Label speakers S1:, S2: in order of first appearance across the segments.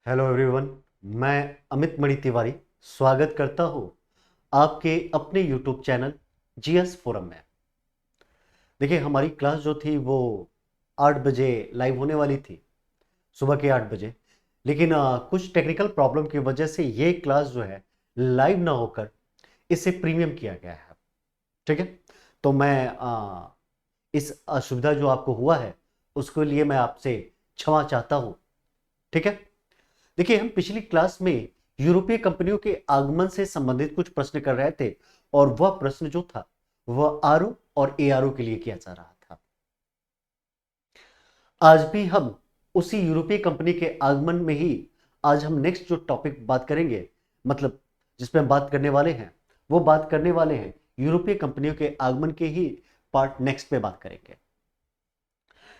S1: Hello everyone. मैं अमित मणि तिवारी स्वागत करता हूं आपके अपने यूट्यूब चैनल जीएस फोरम में। देखिए, हमारी क्लास जो थी वो 8 बजे लाइव होने वाली थी, सुबह के 8 बजे। लेकिन कुछ टेक्निकल प्रॉब्लम की वजह से ये क्लास जो है लाइव ना होकर इसे प्रीमियम किया गया है। ठीक है, तो मैं इस असुविधा जो आपको हुआ है उसके लिए मैं आपसे क्षमा चाहता हूं। ठीक है, देखिए, हम पिछली क्लास में यूरोपीय कंपनियों के आगमन से संबंधित कुछ प्रश्न कर रहे थे और वह प्रश्न जो था वह आरओ और एआरओ के लिए किया जा रहा था। आज भी हम उसी यूरोपीय कंपनी के आगमन में ही आज हम नेक्स्ट जो टॉपिक बात करेंगे, मतलब जिसमें हम बात करने वाले हैं, वो बात करने वाले हैं यूरोपीय कंपनियों के आगमन के ही पार्ट नेक्स्ट पे बात करेंगे।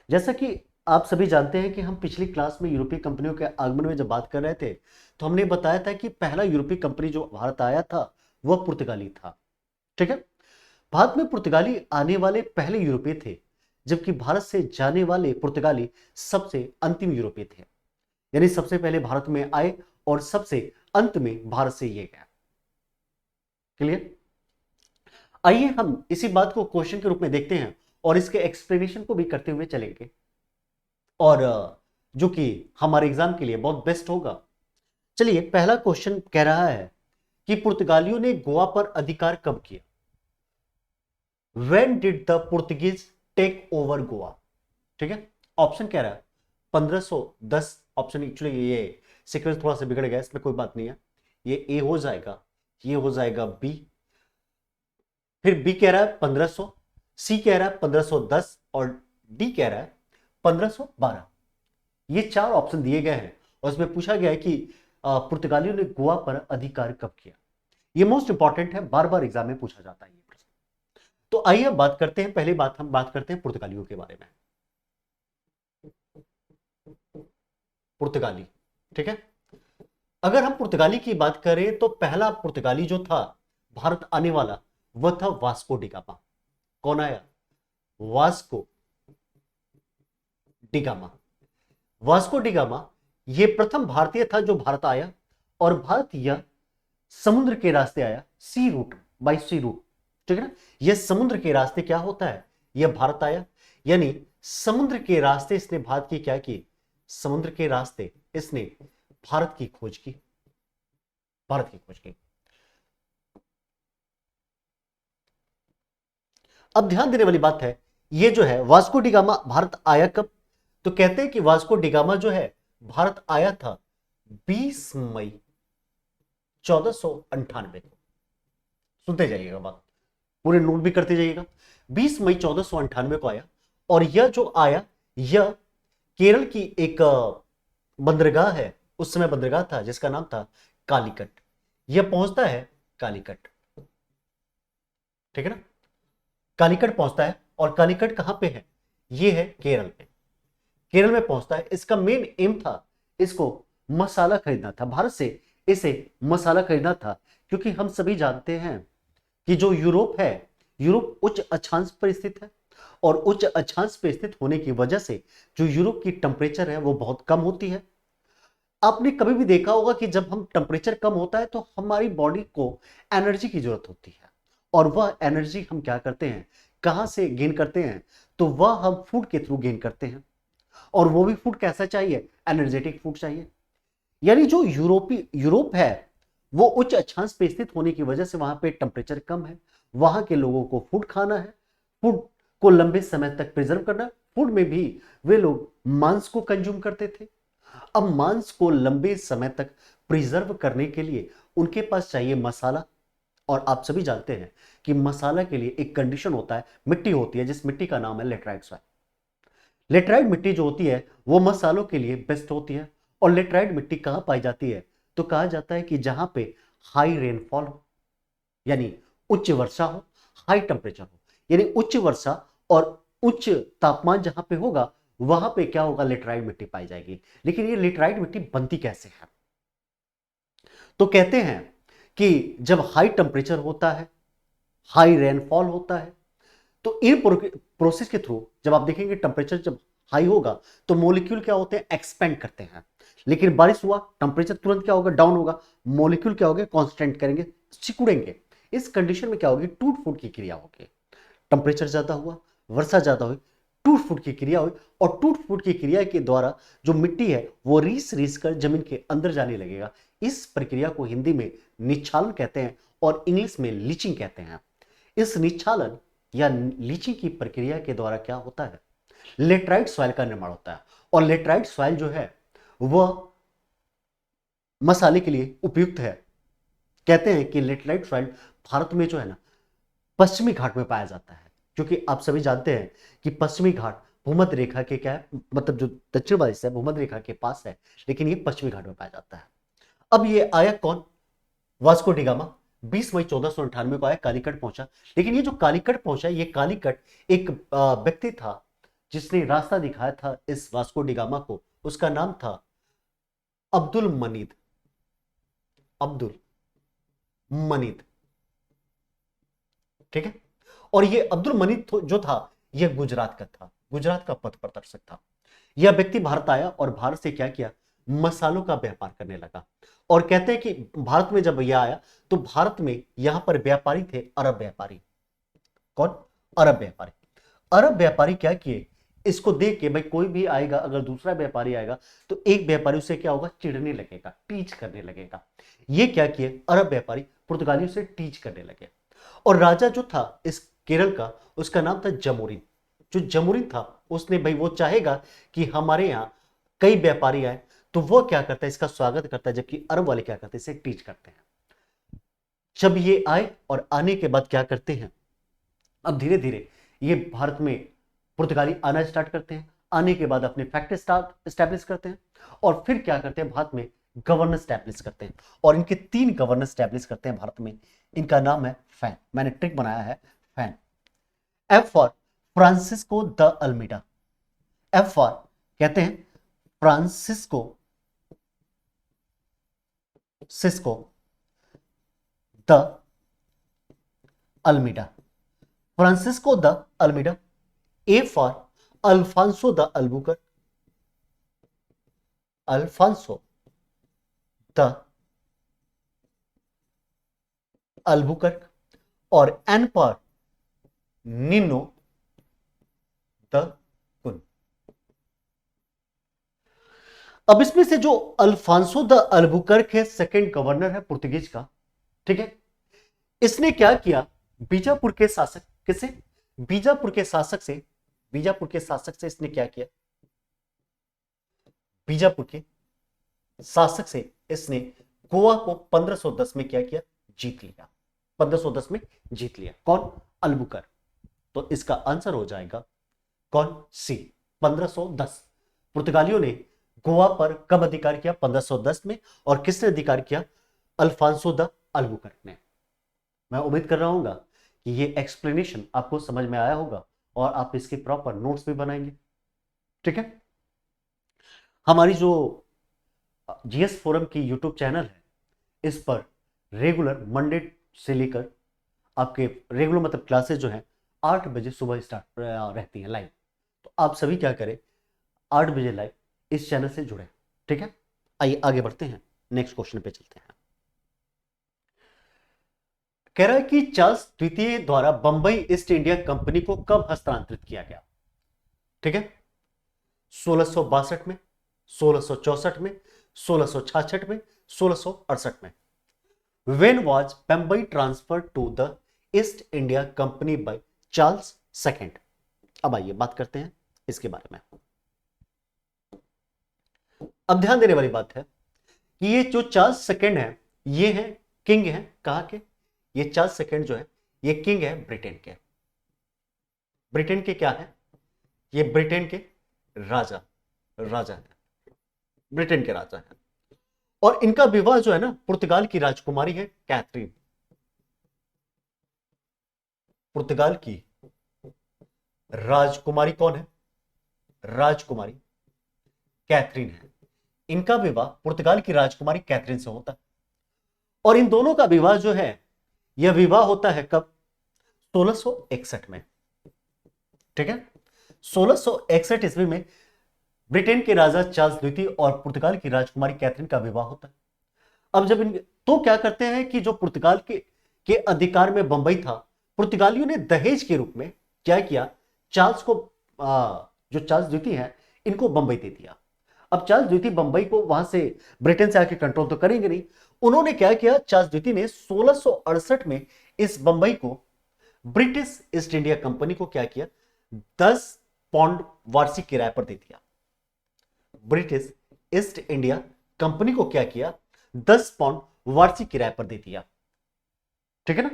S1: जैसा कि आप सभी जानते हैं कि हम पिछली क्लास में यूरोपीय कंपनियों के आगमन में जब बात कर रहे थे तो हमने बताया था कि पहला यूरोपीय कंपनी जो भारत आया था वह पुर्तगाली था। ठीक है, भारत में पुर्तगाली आने वाले पहले यूरोपीय थे, जबकि भारत से जाने वाले पुर्तगाली सबसे अंतिम यूरोपीय थे। यानी सबसे पहले भारत में आए और सबसे अंत में भारत से ये गया। क्लियर? आइए हम इसी बात को क्वेश्चन के रूप में देखते हैं और इसके एक्सप्लेनेशन को भी करते हुए चलेंगे, और जो कि हमारे एग्जाम के लिए बहुत बेस्ट होगा। चलिए, पहला क्वेश्चन कह रहा है कि पुर्तगालियों ने गोवा पर अधिकार कब किया? When did the Portuguese take over Goa? ठीक है, ऑप्शन कह रहा है 1510। ऑप्शन एक्चुअली ये सीक्वेंस थोड़ा सा बिगड़ गया, इसमें कोई बात नहीं है। ये ए हो जाएगा, ये हो जाएगा बी, फिर बी कह रहा है 1500, सी कह रहा है 1510 और डी कह रहा है 1512। ये चार ऑप्शन दिए गए हैं और इसमें पूछा गया है कि पुर्तगालियों ने गोवा पर अधिकार कब किया। ये मोस्ट इंपॉर्टेंट है, बार बार एग्जाम में पूछा जाता है ये प्रश्न। तो आइए बात करते हैं, पहली बात हम बात करते हैं पुर्तगालियों के बारे में। पुर्तगाली, ठीक है। अगर हम पुर्तगाली की बात करें तो पहला पुर्तगाली जो था भारत आने वाला वह था वास्को डिगामा। कौन आया? Vasco da Gama. वास्को डिगामा ये प्रथम भारतीय था जो भारत आया, और भारत यह समुद्र के रास्ते आया, सी रूट, बाई सी रूट। ठीक है ना, यह समुद्र के रास्ते क्या होता है, यह भारत आया, यानी समुद्र के रास्ते इसने भारत की क्या की? समुद्र के रास्ते इसने भारत की खोज की, भारत की खोज की। अब ध्यान देने वाली बात है, ये जो है वास्को डिगामा भारत आया कब? तो कहते हैं कि वास्को डिगामा जो है भारत आया था 20 मई 1498 को। सुनते जाइएगा बात, पूरे नोट भी करते जाइएगा। 20 मई 1498 को आया, और यह जो आया यह केरल की एक बंदरगाह है, उस समय बंदरगाह था जिसका नाम था कालीकट। यह पहुंचता है कालीकट, ठीक है ना, कालीकट पहुंचता है। और कालीकट कहां पे है? यह है केरल में, केरल में पहुंचता है। इसका मेन एम था इसको मसाला खरीदना था, भारत से इसे मसाला खरीदना था, क्योंकि हम सभी जानते हैं कि जो यूरोप है, यूरोप उच्च अक्षांश पर स्थित है, और उच्च अक्षांश पर स्थित होने की वजह से जो यूरोप की टेम्परेचर है वो बहुत कम होती है। आपने कभी भी देखा होगा कि जब हम टेम्परेचर कम होता है तो हमारी बॉडी को एनर्जी की जरूरत होती है, और वह एनर्जी हम क्या करते हैं, कहां से गेन करते हैं? तो वह हम फूड के थ्रू गेन करते हैं, और वो भी फूड कैसा चाहिए? एनर्जेटिक फूड चाहिए। यानी जो यूरोप है वो उच्च अक्षांश पे स्थित होने की वजह से वहां पे टेम्परेचर कम है, वहां के लोगों को फूड खाना है, फूड को लंबे समय तक प्रिजर्व करना है। फूड में भी वे लोग मांस को कंज्यूम करते थे। अब मांस को लंबे समय तक प्रिजर्व करने के लिए उनके पास चाहिए मसाला, और आप सभी जानते हैं कि मसाला के लिए एक कंडीशन होता है, मिट्टी होती है, जिस मिट्टी का नाम है लेटराइट सॉइल। लेटराइट मिट्टी जो होती है वो मसालों के लिए बेस्ट होती है। और लेटराइट मिट्टी कहां पाई जाती है? तो कहा जाता है कि जहां पे हाई रेनफॉल हो, यानी उच्च वर्षा हो, हाई टेम्परेचर हो, यानी उच्च वर्षा और उच्च तापमान जहां पे होगा वहां पे क्या होगा? लेटराइट मिट्टी पाई जाएगी। लेकिन ये लेटराइट मिट्टी बनती कैसे है? तो कहते हैं कि जब हाई टेम्परेचर होता है, हाई रेनफॉल होता है, तो इन प्रोसेस के थ्रू जब आप देखेंगे टेम्परेचर जब हाई होगा तो मोलिक्यूल क्या होते हैं, एक्सपेंड करते हैं। लेकिन बारिश हुआ, टेम्परेचर तुरंत क्या होगा, डाउन होगा, मोलिक्यूल क्या होगा, कांस्टेंट करेंगे, सिकुड़ेंगे। इस कंडीशन में क्या होगी, टूट फूट की क्रिया होगी। टेम्परेचर ज्यादा हुआ, वर्षा ज्यादा हुई, टूट फूट की क्रिया हुई, और टूट फूट की क्रिया के द्वारा जो मिट्टी है वो रीस रीस कर जमीन के अंदर जाने लगेगा। इस प्रक्रिया को हिंदी में निच्छालन कहते हैं और इंग्लिश में लीचिंग कहते हैं। इस निच्छालन या लीचिंग की प्रक्रिया के द्वारा क्या होता है, लेटराइट सॉइल का निर्माण होता है। और लेटराइट सॉइल जो है वह मसाले के लिए उपयुक्त है। कहते हैं कि लेटराइट सॉइल भारत में जो है ना पश्चिमी घाट में पाया जाता है, क्योंकि आप सभी जानते हैं कि पश्चिमी घाट भूमध्य रेखा के क्या है, मतलब जो दक्षिण वाला हिस्सा है भूमध्य रेखा के पास है, लेकिन ये पश्चिमी घाट में पाया जाता है। अब ये आया कौन, वास्को डी गामा। 20 मई 1498 को आया, कालीकट पहुंचा। लेकिन ये जो कालीकट पहुंचा, ये कालीकट एक व्यक्ति था जिसने रास्ता दिखाया था इस वास्को डी गामा को, उसका नाम था अब्दुल मनीद, अब्दुल मनीद, ठीक है। और ये अब्दुल मनीद जो था यह गुजरात का था, गुजरात का पथ प्रदर्शक था। यह व्यक्ति भारत आया और भारत से क्या किया, मसालों का व्यापार करने लगा। और कहते हैं कि भारत में जब यह आया तो भारत में यहां पर व्यापारी थे, अरब व्यापारी। कौन, अरब व्यापारी। अरब व्यापारी क्या किए, इसको देख के भाई कोई भी आएगा, अगर दूसरा व्यापारी आएगा तो एक व्यापारी उसे क्या होगा, चिढ़ने लगेगा, टीच करने लगेगा। ये क्या किए, अरब व्यापारी पुर्तगालियों से टीच करने लगे। और राजा जो था इस केरल का, उसका नाम था जमोरिन। जो जमोरिन था उसने भाई वो चाहेगा कि हमारे यहां कई व्यापारी आए, तो वो क्या करता है, इसका स्वागत करता है, जबकि अरब वाले क्या करते हैं, इसे टीच करते हैं। जब ये आए और आने के बाद क्या करते हैं, अब धीरे धीरे ये भारत में पुर्तगाली आना स्टार्ट करते हैं। आने के बाद अपने फैक्ट्री स्टैब्लिश करते हैं, और फिर क्या करते हैं, भारत में गवर्नर स्टैब्लिश करते हैं। और इनके 3 गवर्नर स्टैब्लिश करते हैं भारत में। इनका नाम है फैन, मैंने ट्रिक बनाया है fan. F for Francisco de Almeida. F for कहते हैं Francisco Cisco de Almeida, Francisco de Almeida. A for Alfonso de Albuquerque, Alfonso de Albuquerque. और एन फॉर निनो द कुन। अब इसमें से जो अल्फांसो द अल्बुकर्क है, सेकंड गवर्नर है पुर्तगीज का, ठीक है। इसने क्या किया, बीजापुर के शासक, किसे, बीजापुर के शासक से, बीजापुर के शासक से इसने क्या किया, बीजापुर के शासक से इसने गोवा को 1510 में क्या किया, जीत लिया। 1510 में जीत लिया। कौन, अल्बुकर। तो इसका आंसर हो जाएगा कौन, सी, 1510। पुर्तगालियों ने गोवा पर कब अधिकार किया, 1510 में। और किसने अधिकार किया, अल्फांसो द अल्बुकर ने। मैं उम्मीद कर रहा हूं कि ये एक्सप्लेनेशन आपको समझ में आया होगा और आप इसके प्रॉपर नोट्स भी बनाएंगे, ठीक है। हमारी जो जीएस फोरम की यूट्यूब चैनल है, इस पर रेगुलर मंडे से लेकर आपके रेगुलर मतलब क्लासेस जो हैं 8 बजे सुबह स्टार्ट रहती हैं लाइव। तो आप सभी क्या करें, 8 बजे लाइव इस चैनल से जुड़े, ठीक है। आइए आगे बढ़ते हैं, नेक्स्ट क्वेश्चन पे चलते हैं। कह रहा है कि चार्ल्स द्वितीय द्वारा बंबई ईस्ट इंडिया कंपनी को कब हस्तांतरित किया गया, ठीक है। 1662 में, 1664 में, 1666 में, 1668 में। When was Bombay transferred to the East India Company by Charles II? अब आइए बात करते हैं इसके बारे में। अब ध्यान देने वाली बात है कि ये जो चार्ल्स सेकंड है, ये है किंग है, कहां के, ये चार्ल्स सेकंड जो है ये किंग है ब्रिटेन के। ब्रिटेन के क्या है, ये ब्रिटेन के राजा, राजा है, ब्रिटेन के राजा है। और इनका विवाह जो है ना पुर्तगाल की राजकुमारी है कैथरीन, पुर्तगाल की राजकुमारी कौन है, राजकुमारी कैथरीन है। इनका विवाह पुर्तगाल की राजकुमारी कैथरीन से होता है। और इन दोनों का विवाह जो है यह विवाह होता है कब, 1661 में, ठीक है। 1661 ईस्वी में ब्रिटेन के राजा चार्ल्स द्वितीय और पुर्तगाल की राजकुमारी कैथरीन का विवाह होता है। अब जब इन तो क्या करते हैं कि जो पुर्तगाल के अधिकार में बंबई था, पुर्तगालियों ने दहेज के रूप में क्या किया, चार्ल्स को जो चार्ल्स द्वितीय है इनको बंबई दे दिया। अब चार्ल्स द्वितीय बंबई को वहां से ब्रिटेन से आके कंट्रोल तो करेंगे नहीं, उन्होंने क्या किया, चार्ल्स द्वितीय ने 1668 में इस बंबई को ब्रिटिश ईस्ट इंडिया कंपनी को क्या किया, 10 पाउंड वार्षिक किराए पर दे दिया। ब्रिटिश ईस्ट इंडिया कंपनी को क्या किया, 10 पाउंड वार्षिक किराए पर दे दिया। ठीक है ना।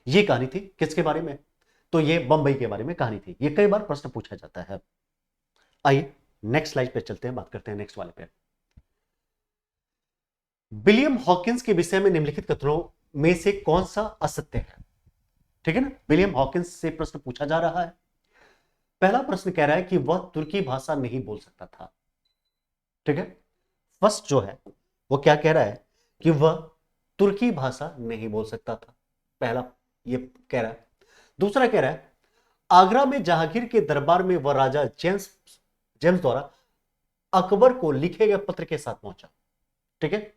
S1: यह कहानी थी किसके बारे में, तो ये बंबई के बारे में कहानी थी। ये कई बार प्रश्न पूछा जाता है। आइए नेक्स्ट स्लाइड पे चलते हैं, बात करते हैं नेक्स्ट वाले पे। विलियम हॉकिंस के विषय में निम्नलिखित कथनों में से कौन सा असत्य है। ठीक है ना, विलियम हॉकिंस से प्रश्न पूछा जा रहा है। पहला प्रश्न कह रहा है कि वह तुर्की भाषा नहीं बोल सकता था। ठीक है, फर्स्ट जो है वो क्या कह रहा है कि वह तुर्की भाषा नहीं बोल सकता था, पहला ये कह रहा है। दूसरा कह रहा है आगरा में जहांगीर के दरबार में वह राजा जेम्स द्वारा अकबर को लिखे गए पत्र के साथ पहुंचा। ठीक है,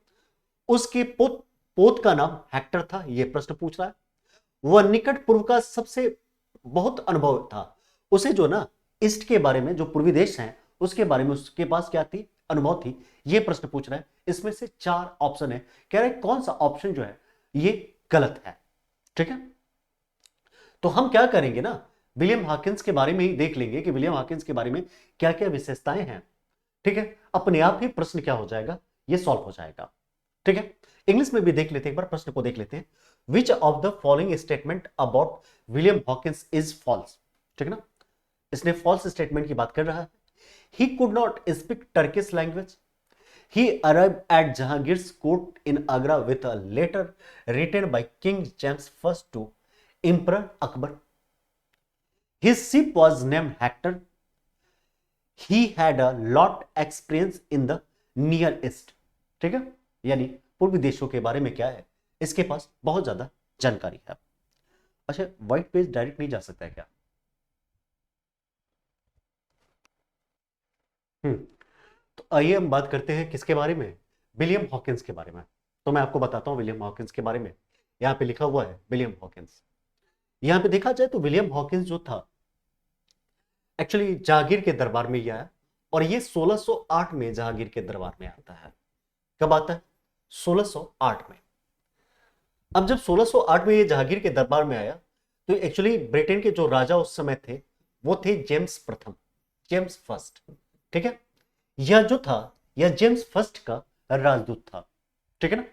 S1: उसके पोत का नाम हेक्टर था, यह प्रश्न पूछ रहा है। वह निकट पूर्व का सबसे बहुत अनुभव था, उसे जो ना ईस्ट के बारे में, जो पूर्वी देश हैं उसके बारे में उसके पास क्या थी, अनुभव थी। यह प्रश्न पूछ रहा है। इसमें से 4 ऑप्शन है, कह रहा है कौन सा ऑप्शन जो है ये गलत है। ठीक है, तो हम क्या करेंगे ना, विलियम हॉकिंस के बारे में ही देख लेंगे कि विलियम हॉकिंस के बारे में क्या क्या विशेषताएं हैं। ठीक है, अपने आप ही प्रश्न क्या हो जाएगा, ये सॉल्व हो जाएगा। ठीक है, इंग्लिश में भी देख लेते हैं, एक बार प्रश्न को देख लेते हैं। Which of the following statement about William Hawkins is false. ठीक है ना, इसने फॉल्स स्टेटमेंट की बात कर रहा है। He could not speak Turkish language. He arrived at Jahangir's court in Agra with a letter written by King James I to Emperor Akbar. His ship was named Hector. He had a lot experience in the Near East. ठीक है, यानी पूर्वी देशों के बारे में क्या है, इसके पास बहुत ज्यादा जानकारी है। अच्छा, व्हाइट पेज डायरेक्ट नहीं जा सकता है क्या? तो आइए हम बात करते हैं किसके बारे में, विलियम हॉकिंस के बारे में। तो मैं आपको बताता हूं विलियम हॉकिंस के बारे में। यहां पे लिखा हुआ है विलियम हॉकिंस। यहां पे देखा जाए तो विलियम हॉकिंस जो था एक्चुअली जहांगीर के दरबार में ही आया, और ये 1608 में जहांगीर के दरबार में आता है। कब आता है? 1608 में। अब जब 1608 में ये जहांगीर के दरबार में आया तो एक्चुअली ब्रिटेन के जो राजा उस समय थे वो थे जेम्स प्रथम, जेम्स फर्स्ट। ठीक है, यह जो था यह जेम्स फर्स्ट का राजदूत था। ठीक है ना,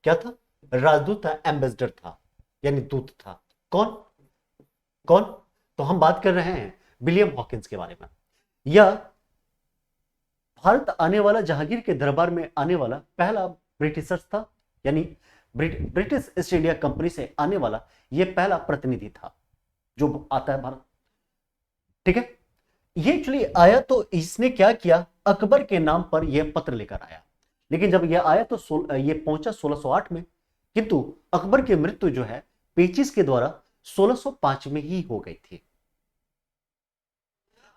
S1: क्या था? राजदूत था, एम्बेसडर था, यानी दूत था। कौन कौन? तो हम बात कर रहे हैं विलियम हॉकिंस के बारे में। यह भारत आने वाला, जहांगीर के दरबार में आने वाला पहला ब्रिटिशर था, यानी ब्रिटिश ईस्ट इंडिया कंपनी से आने वाला यह पहला प्रतिनिधि था जो आता है भारत। ठीक है, ये एक्चुअली आया तो इसने क्या किया, अकबर के नाम पर यह पत्र लेकर आया। लेकिन जब यह आया तो ये पहुंचा 1608 में, किंतु अकबर की मृत्यु जो है पेचिस के द्वारा 1605 में ही हो गई थी।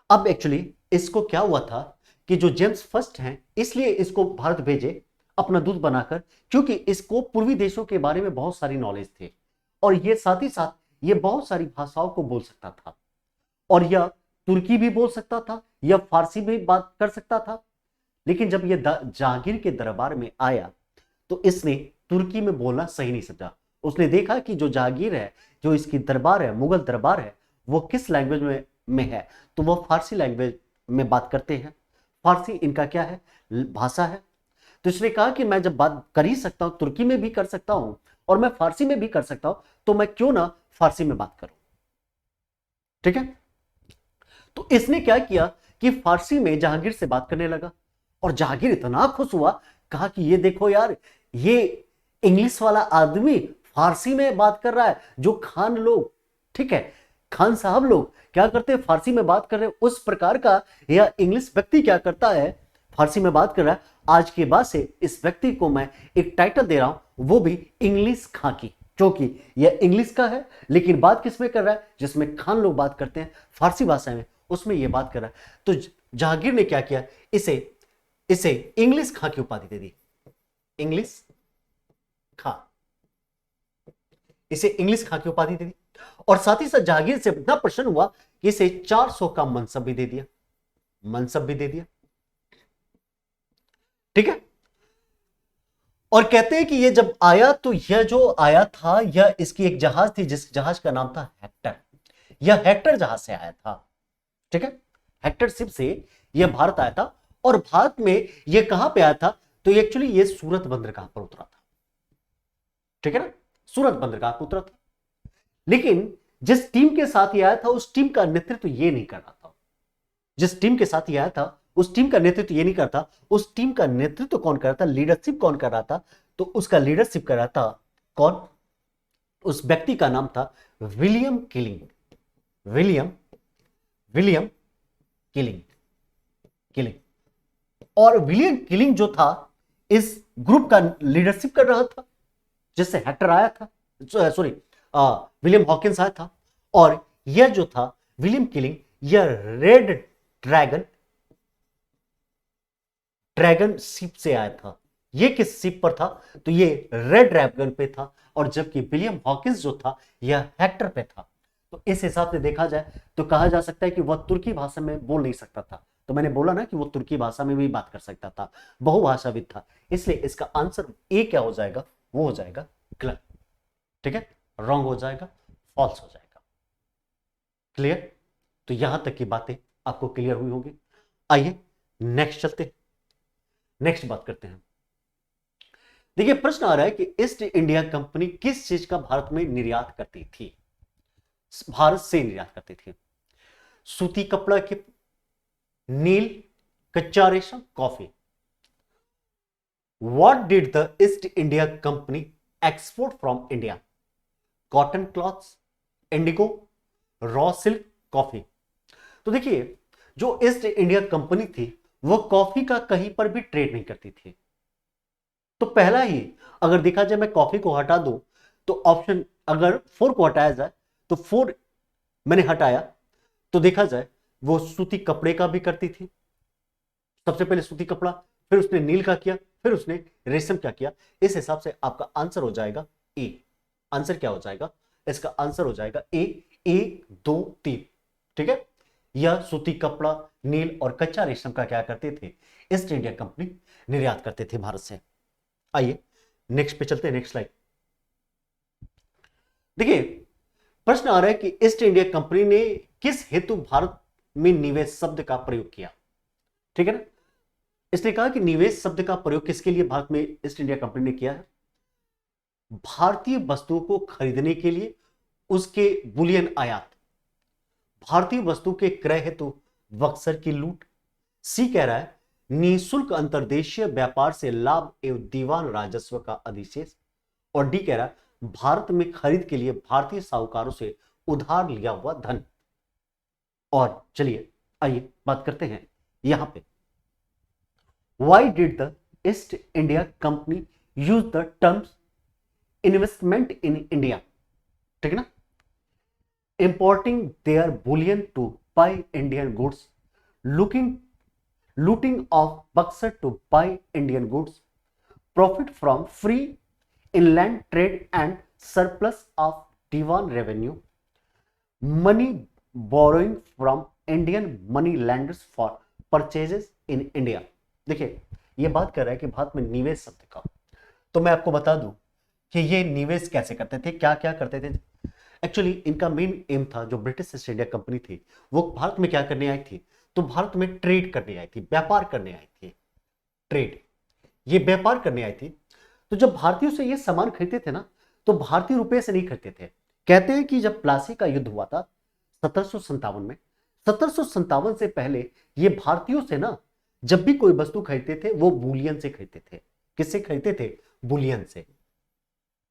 S1: अब एक्चुअली इसको क्या हुआ था कि जो जेम्स फर्स्ट हैं इसलिए इसको भारत भेजे अपना दूत बनाकर, क्योंकि इसको पूर्वी देशों के बारे में बहुत सारी नॉलेज थी, और ये साथ ही साथ ये बहुत सारी भाषाओं को बोल सकता था, और यह तुर्की भी बोल सकता था, यह फारसी भी बात कर सकता था। लेकिन जब यह जहांगीर के दरबार में आया तो इसने तुर्की में बोलना सही नहीं समझा। उसने देखा कि जो जहांगीर है, जो इसकी दरबार है, मुगल दरबार है, वो किस लैंग्वेज में है, तो वह फारसी लैंग्वेज में बात करते हैं। फारसी इनका क्या है, भाषा है। तो इसने कहा कि मैं जब बात कर ही सकता हूं, तुर्की में भी कर सकता हूं और मैं फारसी में भी कर सकता हूं, तो मैं क्यों ना फारसी में बात करूं। ठीक है, तो इसने क्या किया कि फारसी में जहांगीर से बात करने लगा, और जहांगीर इतना खुश हुआ, कहा कि ये देखो यार, ये इंग्लिश वाला आदमी फारसी में बात कर रहा है। जो खान लोग, ठीक है, खान साहब लोग क्या करते हैं, फारसी में बात कर रहे हैं, उस प्रकार का यह इंग्लिश व्यक्ति क्या करता है, फारसी में बात कर रहा है। आज के बाद से इस व्यक्ति को मैं एक टाइटल दे रहा हूं, वो भी इंग्लिश खाकी। क्योंकि यह इंग्लिश का है, लेकिन बात किसमें कर रहा है, जिसमें खान लोग बात करते हैं फारसी भाषा में, उसमें यह बात कर रहा है। तो जहांगीर ने क्या किया, इसे इसे इंग्लिश खां की उपाधि दे दी, इंग्लिश खां, इसे इंग्लिश खां की उपाधि दे दी। और साथ ही साथ जहांगीर से इतना प्रसन्न हुआ कि इसे 400 का मनसब भी दे दिया, मनसब भी दे दिया। ठीक है। और कहते हैं कि ये जब आया तो यह जो आया था, यह इसकी एक जहाज थी जिस जहाज का नाम था हेक्टर, यह हेक्टर जहाज से आया था। ठीक है, हेक्टर शिप से यह भारत आया था। और भारत में यह कहां पे आया था, तो एक्चुअली ये सूरत बंदरगाह पर उतरा था। ठीक है ना, सूरत बंदरगाह पर उतरा था। लेकिन जिस टीम के साथ यह आया था उस टीम का नेतृत्व ये नहीं कर रहा था, जिस टीम के साथ यह आया था उस टीम का नेतृत्व ये नहीं करता। उस टीम का नेतृत्व कौन कर रहा था, लीडरशिप कौन कर रहा था, तो उसका लीडरशिप कर रहा था कौन, उस व्यक्ति का नाम था William killing, William William killing, killing. और विलियम किलिंग जो था इस ग्रुप का लीडरशिप कर रहा था, जिससे हेक्टर आया था, सॉरी विलियम हॉकिंस आया था। और यह जो था विलियम किलिंग, यह रेड ड्रैगन ड्रैगन शिप से आया था। यह किस शिप पर था, तो ये रेड ड्रैगन पे था। और जबकि विलियम हॉकिंस जो था यह हेक्टर पे था। तो इस हिसाब से देखा जाए तो कहा जा सकता है कि वह तुर्की भाषा में बोल नहीं सकता था। तो मैंने बोला ना कि वो तुर्की भाषा में भी बात कर सकता था, बहुभाषाविद था। इसलिए इसका आंसर ए क्या हो जाएगा, वो हो जाएगा गलत। ठीक है, रॉन्ग हो जाएगा, फॉल्स हो जाएगा। क्लियर। तो यहां तक की बातें आपको क्लियर हुई होगी। आइए नेक्स्ट चलते हैं, नेक्स्ट बात करते हैं। देखिए प्रश्न आ रहा है कि ईस्ट इंडिया कंपनी किस चीज का भारत में निर्यात करती थी, भारत से निर्यात करती थी। सूती कपड़ा के, नील, कच्चा रेशम, coffee. What did the East India company export from India, cotton clothes, Indigo, raw silk, coffee. तो देखिए जो ईस्ट इंडिया कंपनी थी वह कॉफी का कहीं पर भी ट्रेड नहीं करती थी। तो पहला ही अगर देखा जाए, मैं कॉफी को हटा दूं तो ऑप्शन, अगर 4 को हटाया जाए तो 4 मैंने हटाया, तो देखा जाए वो सूती कपड़े का भी करती थी। सबसे पहले सूती कपड़ा, फिर उसने नील का किया, फिर उसने रेशम का किया। इस हिसाब से आपका आंसर हो जाएगा ए। आंसर क्या हो जाएगा, इसका आंसर हो जाएगा ए, 1 2 3। ठीक है, यह सूती कपड़ा, नील और कच्चा रेशम का क्या करते थे, ईस्ट इंडिया कंपनी निर्यात करते थे भारत से। आइए नेक्स्ट पे चलते हैं, नेक्स्ट स्लाइड। देखिए प्रश्न आ रहा है कि ईस्ट इंडिया कंपनी ने किस हेतु भारत में निवेश शब्द का प्रयोग किया। ठीक है ना, इसने कहा कि निवेश शब्द का प्रयोग किसके लिए भारत में ईस्ट इंडिया कंपनी ने किया है, भारतीय वस्तुओं को खरीदने के लिए, उसके बुलियन आयात, भारतीय वस्तु के क्रय हेतु बक्सर की लूट। सी कह रहा है निःशुल्क अंतर्देशीय व्यापार से लाभ एवं दीवान राजस्व का अधिशेष। और डी कह रहा है भारत में खरीद के लिए भारतीय साहूकारों से उधार लिया हुआ धन। और चलिए आइए बात करते हैं यहां पे, why did the East India company use the terms investment in India. ठीक है ना, importing their bullion to buy Indian goods, looting of Buxar to buy Indian goods, profit from free inland trade and surplus of divan revenue, money borrowing from Indian money lenders for purchases in India। देखिए ये बात कर रहा है कि भारत में निवेश शब्द का, तो मैं आपको बता दूं कि ये निवेश कैसे करते थे, क्या क्या करते थे। एक्चुअली इनका मेन एम था, जो ब्रिटिश ईस्ट इंडिया कंपनी थी वो भारत में क्या करने आई थी, तो भारत में ट्रेड करने आई थी, व्यापार करने आई थी। ट्रेड, ये व्यापार करने आई थी। तो जब भारतीयों से ये सामान खरीदते थे ना, तो भारतीय रुपए से नहीं खरीदते थे। कहते हैं कि जब प्लासी का युद्ध हुआ था 1757 में, 1757 से पहले ये भारतीयों से ना जब भी कोई वस्तु खरीदते थे वो बुलियन से खरीदते थे। किससे खरीदते थे, बुलियन से।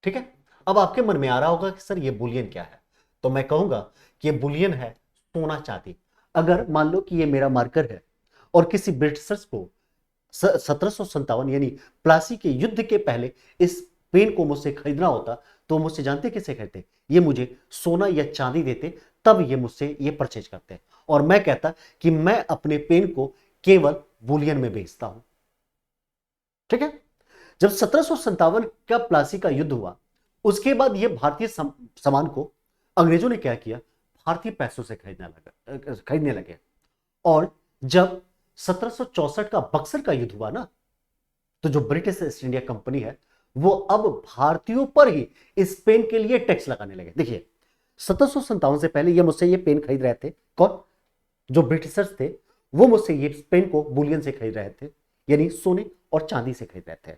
S1: ठीक है, अब आपके मन में आ रहा होगा कि सर ये बुलियन क्या है, तो मैं कहूंगा कि ये बुलियन है सोना चांदी। अगर मान लो कि ये मेरा मार्कर है और किसी ब्रिटिशर्स को 1757 यानी प्लासी के युद्ध के पहले इस पेन को मुझसे खरीदना होता, तो मुझसे जानते किसे खरीदते, ये मुझे सोना या चांदी देते, तब ये मुझसे ये परचेज करते हैं। और मैं कहता कि मैं अपने पेन को केवल बुलियन में बेचता हूं। ठीक है। जब 1757 का प्लासी का युद्ध हुआ, उसके बाद यह भारतीय सामान को अंग्रेजों ने क्या किया, भारतीय पैसों से खरीदने लगे। और जब 1764 का बक्सर का युद्ध हुआ ना, तो जो ब्रिटिश ईस्ट इंडिया कंपनी है वो अब भारतीयों पर ही इस पेन के लिए टैक्स लगाने लगे। देखिए 1757 से पहले ये मुझसे ये पेन खरीद रहे थे, कौन, जो ब्रिटिशर्स थे वो मुझसे ये पेन को बुलियन से खरीद रहे थे, यानी सोने और चांदी से खरीद रहे थे।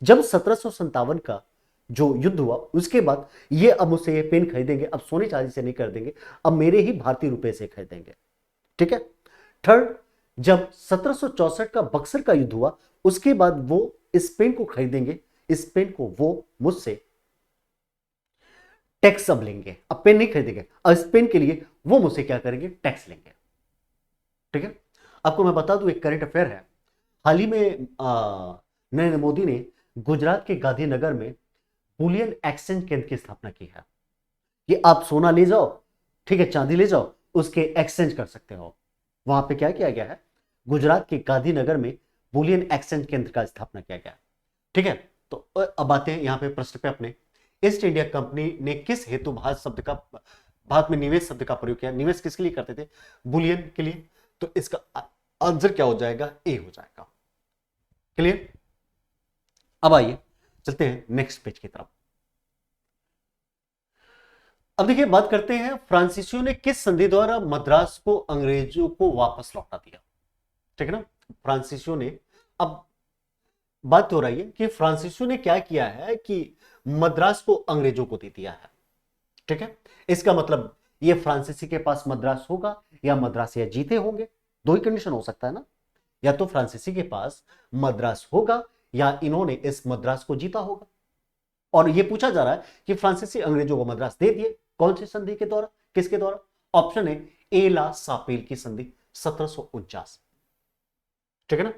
S1: जब 1757 का जो युद्ध हुआ उसके बाद ये अब मुझसे ये पेन खरीदेंगे, अब सोने चांदी से नहीं खरीदेंगे, अब मेरे ही भारतीय रुपए से खरीदेंगे। ठीक है। थर्ड, जब 1764 का बक्सर का युद्ध हुआ उसके बाद वो इस पेन को खरीदेंगे, इस पेन को वो मुझसे टैक्स अब लेंगे, अब पेन नहीं खरीदेंगे, अब इस पेन के लिए वो मुझसे क्या करेंगे, टैक्स लेंगे। ठीक है। आपको मैं बता दूं एक करंट अफेयर है, हाल ही में नरेंद्र मोदी ने गुजरात के गांधीनगर में बुलियन एक्सचेंज केंद्र की स्थापना की है कि आप सोना ले जाओ, ठीक है, चांदी ले जाओ, उसके एक्सचेंज कर सकते हो। वहां पे क्या किया गया है, गुजरात के गांधीनगर में बुलियन एक्सचेंज केंद्र का स्थापना किया गया। ठीक है। तो अब आते हैं यहां पे प्रश्न पे अपने, ईस्ट इंडिया कंपनी ने किस हेतु भारत में निवेश शब्द का प्रयोग किया, निवेश किसके लिए करते थे, बुलियन के लिए। तो इसका आंसर क्या हो जाएगा, ए हो जाएगा। क्लियर। अब आइए चलते हैं नेक्स्ट पेज की तरफ। अब देखिए बात करते हैं फ्रांसीसियों ने किस संधि द्वारा मद्रास को अंग्रेजों को वापस लौटा दिया। ठीक है ना, फ्रांसीसियों ने, अब बात हो रही है कि फ्रांसीसियों ने क्या किया है कि मद्रास को अंग्रेजों को दे दिया है। ठीक है। इसका मतलब ये फ्रांसीसी के पास मद्रास होगा या मद्रासिया जीते होंगे, दो ही कंडीशन हो सकता है ना, या तो फ्रांसीसी के पास मद्रास होगा या इन्होंने इस मद्रास को जीता होगा। और यह पूछा जा रहा है कि फ्रांसीसी अंग्रेजों को मद्रास दे दिए, कौन सी संधि के द्वारा, किसके द्वारा। ऑप्शन है ए ला सापेल की संधि 1749। ठीक है ना।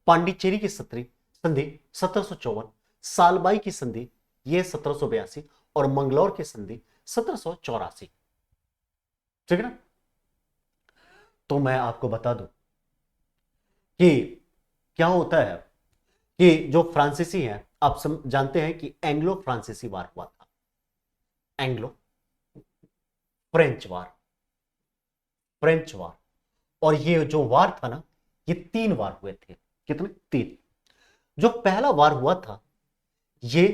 S1: पांडिचेरी की संधि 1754, सालबाई की संधि यह 1782 और मंगलौर की संधि 1784। ठीक है ना। तो मैं आपको बता दूं कि क्या होता है कि जो फ्रांसीसी हैं, आप जानते हैं कि एंग्लो फ्रांसीसी वार हुआ था, एंग्लो फ्रेंच वार, फ्रेंच वार। और ये जो वार था ना, ये 3 वार हुए थे। कितने, 3। जो पहला वार हुआ था ये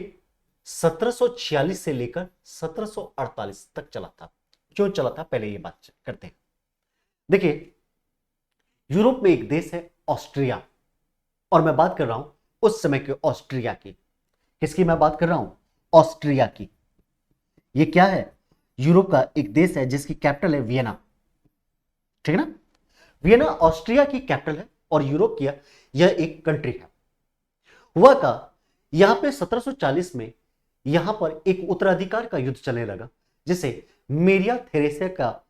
S1: 1746 से लेकर 1748 तक चला था। क्यों चला था, पहले ये बात करते हैं। देखिए यूरोप में एक देश है ऑस्ट्रिया, और मैं बात कर रहा हूं उस समय के ऑस्ट्रिया की। किसकी मैं बात कर रहा हूं, ऑस्ट्रिया की। ये क्या है, यूरोप का एक देश है जिसकी कैपिटल है वियना। ठीक है ना। वियना ऑस्ट्रिया की कैपिटल है और यूरोप की यह एक कंट्री है। हुआ का यहां पे 1740 में यहां पर एक उत्तराधिकार का युद्ध चलने लगा, जिसे मेरिया थेरेसिया का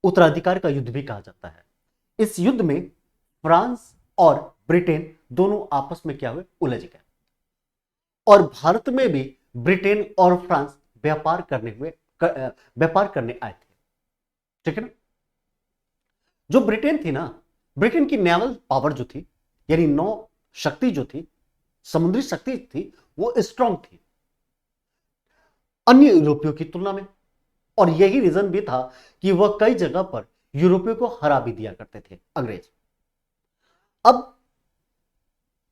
S1: उत्तराधिकार का युद्ध भी कहा जाता है। इस युद्ध में फ्रांस और ब्रिटेन दोनों आपस में क्या हुए, उलझ गए। और भारत में भी ब्रिटेन और फ्रांस व्यापार करने आए थे। ठीक है ना। जो ब्रिटेन थी ना, ब्रिटेन की नेवल पावर जो थी, यानी नौ शक्ति जो थी, समुद्री शक्ति थी, वो स्ट्रांग थी अन्य यूरोपियों की तुलना में। और यही रीजन भी था कि वह कई जगह पर यूरोपियों को हरा भी दिया करते थे अंग्रेज। अब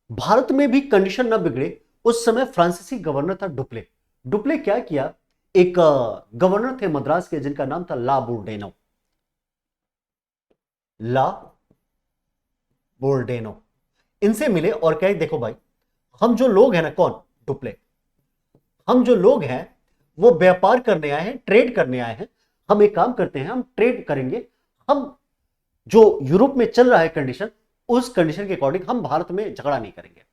S1: भारत में भी कंडीशन न बिगड़े, उस समय फ्रांसीसी गवर्नर था डुप्ले। डुप्ले क्या किया, एक गवर्नर थे मद्रास के जिनका नाम था ला बोर्डेनो। ला बोर्डेनो इनसे मिले और कहे देखो भाई, हम जो लोग हैं ना, कौन, डुप्ले, हम जो लोग हैं वो व्यापार करने आए हैं, ट्रेड करने आए हैं। हम एक काम करते हैं, हम ट्रेड करेंगे, हम जो यूरोप में चल रहा है कंडीशन, उस कंडीशन के अकॉर्डिंग हम भारत में झगड़ा नहीं करेंगे।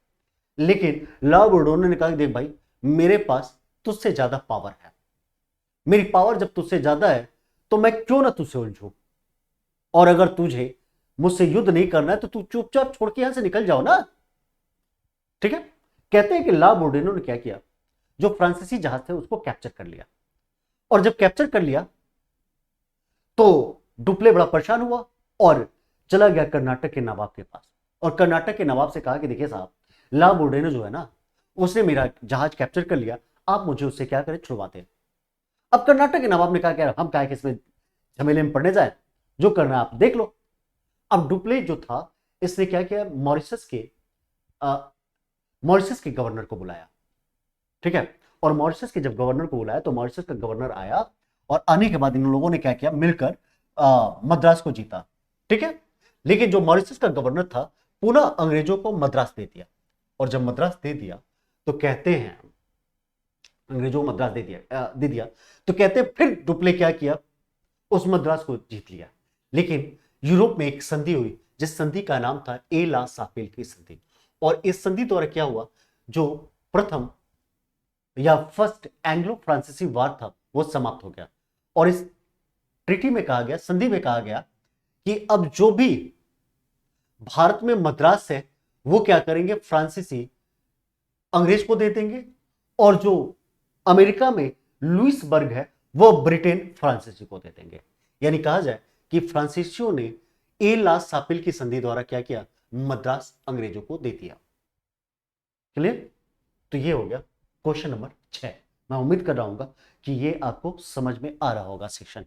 S1: लेकिन ला बोर्डेनो ने कहा देख भाई, मेरे पास तुझसे ज्यादा पावर है, मेरी पावर जब तुझसे ज्यादा है तो मैं क्यों ना तुझसे उलझूं, और अगर तुझे मुझसे युद्ध नहीं करना है तो तू चुपचाप छोड़ के यहां से निकल जाओ ना। ठीक है। कहते हैं कि ला बोर्डेनो ने क्या किया, जो फ्रांसीसी जहाज थे उसको कैप्चर कर लिया। और जब कैप्चर कर लिया तो डुप्ले बड़ा परेशान हुआ और चला गया कर्नाटक के नवाब के पास, और कर्नाटक के नवाब से कहा कि देखिए साहब, ला बोर्डेनो जो है ना, उसने मेरा जहाज कैप्चर कर लिया, आप मुझे उससे क्या करें, छुड़वाते हैं। अब कर्नाटक के नवाब ने कहा कि हम क्या है कि इसमें झमेले में पड़ने जाए, जो करना है आप देख लो। अब डुप्ले जो था, इसने क्या किया, मॉरिशस के गवर्नर को बुलाया, ठीक है। और मॉरिशस के जब गवर्नर को बुलाया तो मॉरिशस का गवर्नर आया, और आने के बाद इन लोगों ने क्या किया, मिलकर मद्रास को जीता, ठीक है। लेकिन जो मॉरिशस का गवर्नर था, पुनः अंग्रेजों को मद्रास दे दिया। और जब मद्रास दे दिया तो कहते हैं, अंग्रेजों को मद्रास दे दिया तो कहते हैं फिर डुप्ले क्या किया, उस मद्रास को जीत लिया। लेकिन यूरोप में एक संधि हुई, जिस संधि का नाम था ए ला सापेल की संधि। और इस संधि द्वारा क्या हुआ, जो प्रथम या फर्स्ट एंग्लो फ्रांसीसी वार था वो समाप्त हो गया। और इस ट्रीटी में कहा गया, संधि में कहा गया कि अब जो भी भारत में मद्रास है वो क्या करेंगे, फ्रांसीसी अंग्रेज को दे देंगे, और जो अमेरिका में लुइसबर्ग है वो ब्रिटेन फ्रांसीसी को दे देंगे। यानी कहा जाए कि फ्रांसीसियों ने ए ला सापिल की संधि द्वारा क्या किया, मद्रास अंग्रेजों को दे दिया। क्लियर? तो ये हो गया क्वेश्चन नंबर 6। मैं उम्मीद कर रहा हूं कि ये आपको समझ में आ रहा होगा सेक्शन।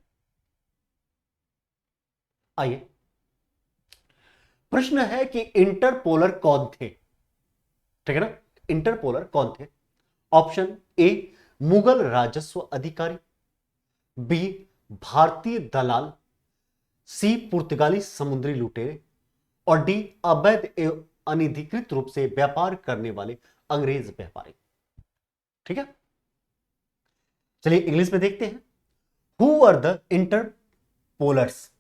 S1: आइए, प्रश्न है कि इंटरपोलर कौन थे, ठीक है ना। इंटरपोलर कौन थे? ऑप्शन ए, मुगल राजस्व अधिकारी, बी, भारतीय दलाल, सी, पुर्तगाली समुद्री लुटेरे, और डी, अवैध एवं अनधिकृत रूप से व्यापार करने वाले अंग्रेज व्यापारी। ठीक है, चलिए इंग्लिश में देखते हैं। Who are the interlopers?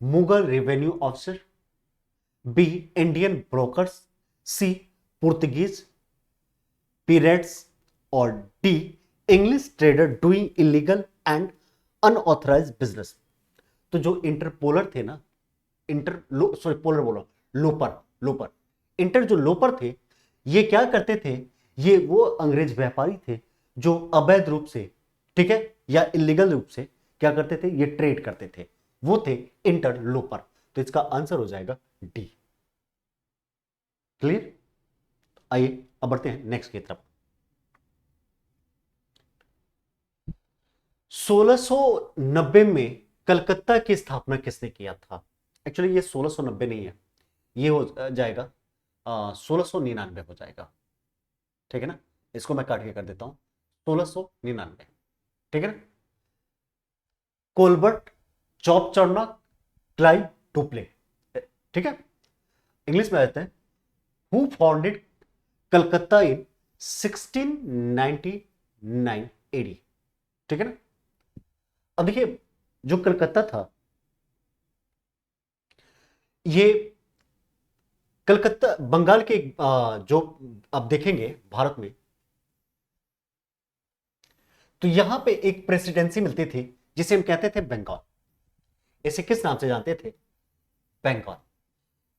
S1: Mughal revenue officer, B, Indian brokers, C, Portuguese pirates, और D, English trader doing illegal and unauthorise business. तो जो इंटरपोलर थे ना, पोलर बोलो, लोपर लोपर इंटर जो लोपर थे, ये क्या करते थे, ये वो अंग्रेज व्यापारी थे जो अवैध रूप से, ठीक है, या इलीगल रूप से क्या करते थे, ये ट्रेड करते थे, वो थे इंटरलोपर। तो इसका आंसर हो जाएगा डी। क्लियर? आइए अब बढ़ते हैं नेक्स्ट की तरफ। 1690 में कलकत्ता की स्थापना किसने किया था? एक्चुअली ये 1690 नहीं है, ये हो जाएगा 1699 हो जाएगा, ठीक है ना। इसको मैं काट के कर देता हूं, 1699, ठीक है ना। कोलबर्ट, चौपचरना, क्लाइव, डुप्ले, ठीक है। इंग्लिश में आते हैं, who founded Calcutta in 1699 AD, ठीक है ना। अब देखिए, जो कलकत्ता था, ये कलकत्ता बंगाल के जो अब देखेंगे भारत में, तो यहां पे एक प्रेसिडेंसी मिलती थी जिसे हम कहते थे बंगाल। इसे किस नाम से जानते थे? बंगाल।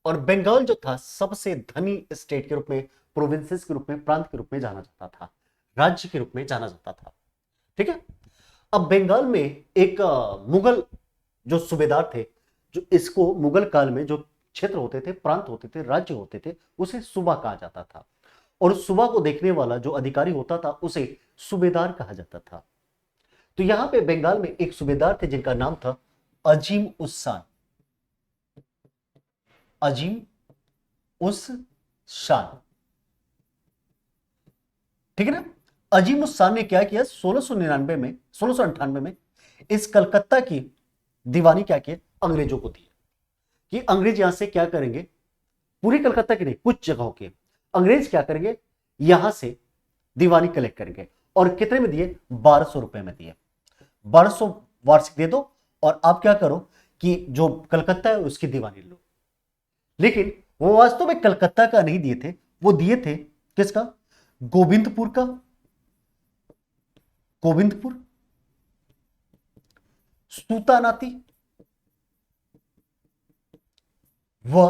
S1: और बंगाल जो था सबसे धनी स्टेट के रूप में, प्रोविंसेस के रूप में, प्रांत के रूप में जाना जाता था, राज्य के रूप में जाना जाता था, ठीक है। अब बंगाल में एक मुगल जो सूबेदार थे, जो इसको मुगल काल में जो क्षेत्र होते थे, प्रांत होते थे, राज्य होते थे, उसे सूबा कहा जाता था। और उस सूबा को देखने वाला जो अधिकारी होता था उसे सूबेदार कहा जाता था। तो यहां पे बंगाल में एक सूबेदार थे जिनका नाम था अजीम उस शान। अजीम उस शान, ठीक है ना। अजीम उस शान ने क्या किया, 1699 में, 1698 में इस कलकत्ता की दीवानी क्या किया, अंग्रेजों को दी, कि अंग्रेज यहां से क्या करेंगे, पूरी कलकत्ता की नहीं, कुछ जगहों के अंग्रेज क्या करेंगे, यहां से दीवानी कलेक्ट करेंगे। और कितने में दिए, 1200 रुपए में दिए। 1200 वार्षिक दे दो और आप क्या करो कि जो कलकत्ता है उसकी दीवानी लो। लेकिन वो वास्तव में कलकत्ता का नहीं दिए थे, वो दिए थे किसका, गोविंदपुर का, गोविंदपुर, सूतानाती व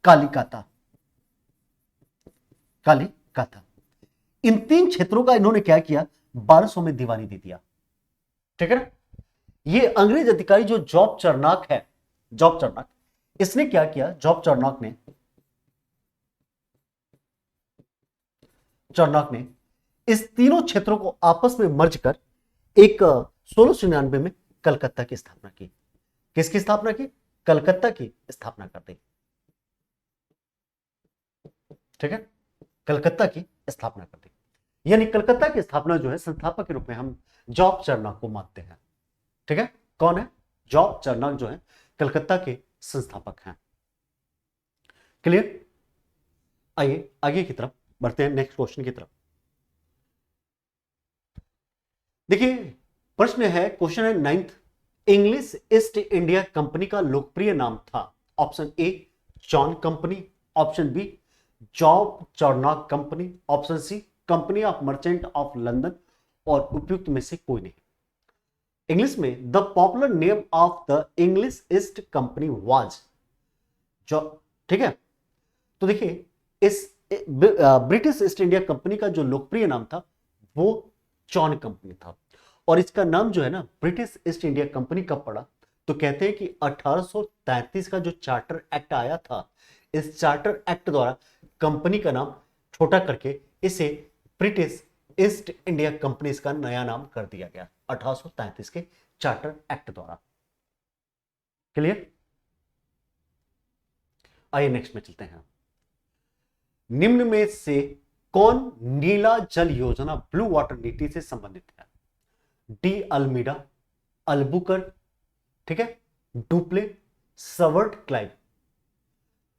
S1: कालिकाता, कालिकाता। इन 3 क्षेत्रों का इन्होंने क्या किया, 1200 में दीवानी दे दिया। ठीक है ना। ये अंग्रेज अधिकारी जो जॉब चरनाक है, जॉब चरनाक, इसने क्या किया, जॉब चरनाक ने इस तीनों क्षेत्रों को आपस में मर्ज कर एक 1699 में कलकत्ता की स्थापना की। किसकी स्थापना की, कलकत्ता की स्थापना कर दी। ठीक है, कलकत्ता की स्थापना कर दी। यानी कलकत्ता की स्थापना जो है, संस्थापक के रूप में हम जॉब चरनाक को मानते हैं। ठीक है, कौन है, जॉब चरनाक जो है कलकत्ता के संस्थापक हैं। क्लियर। आइए आगे की तरफ बढ़ते हैं, नेक्स्ट क्वेश्चन की तरफ। देखिए प्रश्न है, क्वेश्चन है 9th, English east India company का लोकप्रिय नाम था। Option A John company, option B Job Charnock company, option C company of merchant of London, और उपयुक्त में से कोई नहीं। इंग्लिश में the popular name of the English East company was John, ठीक है। तो देखिए इस ब्रिटिश ईस्ट इंडिया कंपनी का जो लोकप्रिय नाम था वो जॉन कंपनी था। और इसका नाम जो है ना ब्रिटिश ईस्ट इंडिया कंपनी कब पड़ा, तो कहते हैं कि 1833 का जो चार्टर एक्ट आया था, इस चार्टर एक्ट द्वारा कंपनी का नाम छोटा करके इसे ब्रिटिश ईस्ट इंडिया कंपनी का नया नाम कर दिया गया 1833 के चार्टर एक्ट द्वारा। क्लियर। आइए नेक्स्ट में चलते हैं। निम्न में से कौन नीला जल योजना ब्लू वाटर नीति से संबंधित है? डी अल्मीडा, अल्बुकर, ठीक है, डुप्ले, सवर्ट Clive.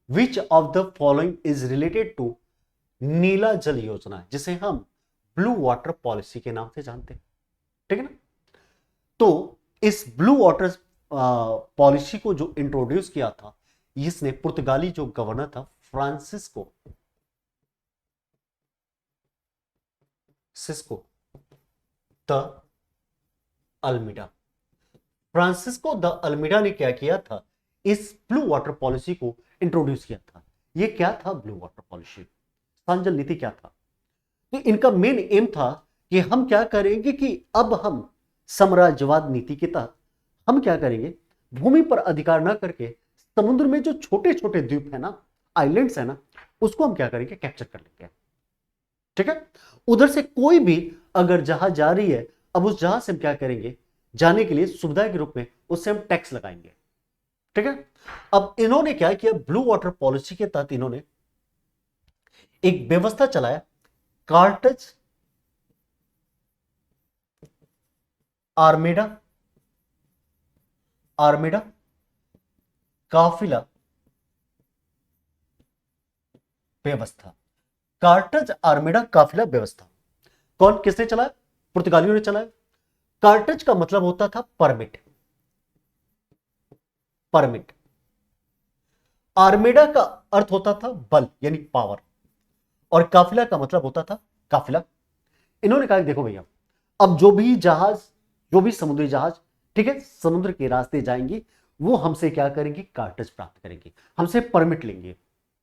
S1: Which of the following is related to नीला जल योजना, जिसे हम ब्लू वाटर पॉलिसी के नाम से जानते हैं। ठीक है ना। तो इस ब्लू वाटर पॉलिसी को जो इंट्रोड्यूस किया था, इसने पुर्तगाली जो गवर्नर था Francisco de Almeida. Francisco de Almeida ने क्या किया था, इस ब्लू वाटर पॉलिसी को इंट्रोड्यूस किया था। ये क्या था ब्लू वाटर पॉलिसी, सांजल नीति क्या था? तो इनका मेन एम था कि हम क्या करेंगे कि अब हम साम्राज्यवाद नीति के तहत हम क्या करेंगे, भूमि पर अधिकार ना करके समुद्र में जो छोटे छोटे द्वीप है ना, आइलैंड्स है ना, उसको हम क्या करेंगे, कैप्चर कर लेंगे। ठीक है। उधर से कोई भी अगर जहाज जा रही है, अब उस जहाज से हम क्या करेंगे, जाने के लिए सुविधा के रूप में उससे हम टैक्स लगाएंगे। ठीक है। अब इन्होंने क्या किया, ब्लू वाटर पॉलिसी के तहत इन्होंने एक व्यवस्था चलाया, कार्टज आर्मेडा काफिला व्यवस्था। कार्टज आर्मेडा काफिला व्यवस्था कौन किसने चलाया, पुर्तगालियों ने चलाया। कार्टज का मतलब होता था परमिट, आर्मेडा का अर्थ होता था बल यानी पावर, और काफिला का मतलब होता था काफिला। इन्होंने कहा देखो भैया, अब जो भी समुद्री जहाज, ठीक है, समुद्र के रास्ते जाएंगे, वो हमसे क्या करेंगे, कार्टज प्राप्त करेंगे, हमसे परमिट लेंगे।